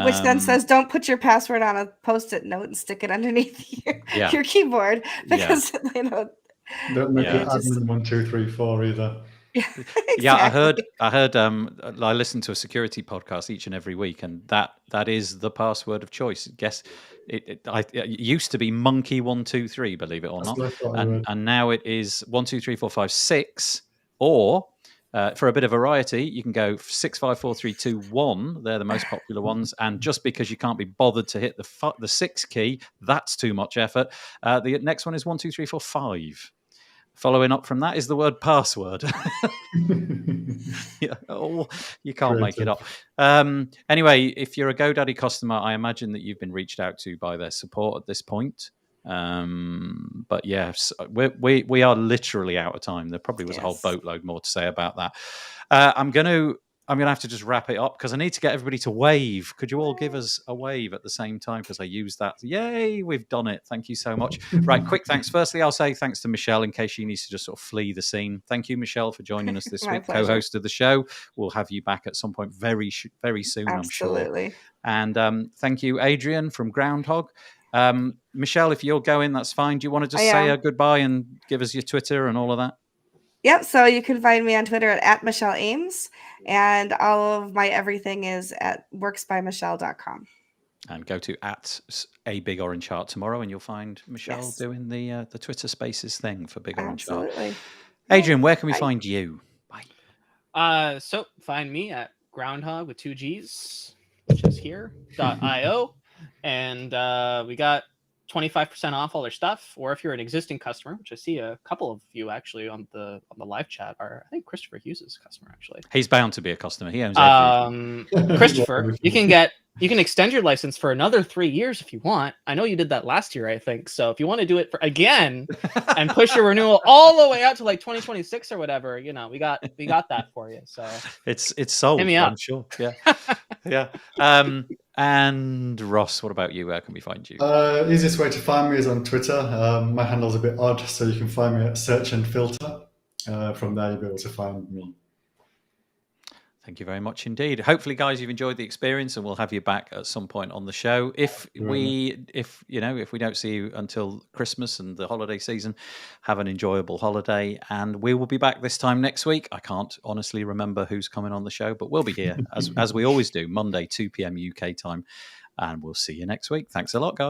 Which then says, don't put your password on a Post-it note and stick it underneath your keyboard, because don't make it admin 1 2 3 4 either. Exactly. Yeah, I heard. I listen to a security podcast each and every week, and that is the password of choice. Guess it used to be monkey 1 2 3, believe it or not, and now it is 1 2 3 4 5 6, or for a bit of variety, you can go 6 5 4 3 2 1. They're the most popular ones, and just because you can't be bothered to hit the 6 key, that's too much effort. The next one is 1 2 3 4 5. Following up from that is the word password. You can't make it up. Anyway, if you're a GoDaddy customer, I imagine that you've been reached out to by their support at this point. But yes, we are literally out of time. There probably was a whole boatload more to say about that. I'm going to I'm going to have to just wrap it up because I need to get everybody to wave. Could you all give us a wave at the same time? Because I used that. Yay, we've done it. Thank you so much. Right, quick thanks. Firstly, I'll say thanks to Michelle in case she needs to just sort of flee the scene. Thank you, Michelle, for joining us this My week, pleasure. co-host of the show. We'll have you back at some point very soon, Absolutely. I'm sure. And thank you, Adrian from Groundhog. Michelle, if you're going, that's fine. Do you want to just say a goodbye and give us your Twitter and all of that? Yep. So you can find me on Twitter at Michelle Ames, and all of my everything is at worksbymichelle.com. And go to at a Big Orange Heart tomorrow, and you'll find Michelle doing the Twitter Spaces thing for Big Orange Heart. Absolutely. Adrian, where can we find you? Bye. So find me at Groundhog with 2 G's, which is here.io, and we got 25% off all their stuff. Or if you're an existing customer, which I see a couple of you actually on the live chat are, I think Christopher Hughes is a customer actually. He's bound to be a customer. He owns everything. Christopher, you can extend your license for another 3 years if you want. I know you did that last year, I think. So if you want to do it again and push your renewal all the way out to like 2026 or whatever, we got that for you. So it's sold. Hit me up. I'm sure. Yeah. Yeah. And Ross, what about you? Where can we find you? Easiest way to find me is on Twitter. My handle's a bit odd, so you can find me at Search and Filter. From there, you'll be able to find me. Thank you very much indeed. Hopefully, guys, you've enjoyed the experience, and we'll have you back at some point on the show. If we don't see you until Christmas and the holiday season, have an enjoyable holiday, and we will be back this time next week. I can't honestly remember who's coming on the show, but we'll be here as we always do, Monday 2 p.m. UK time, and we'll see you next week. Thanks a lot, guys.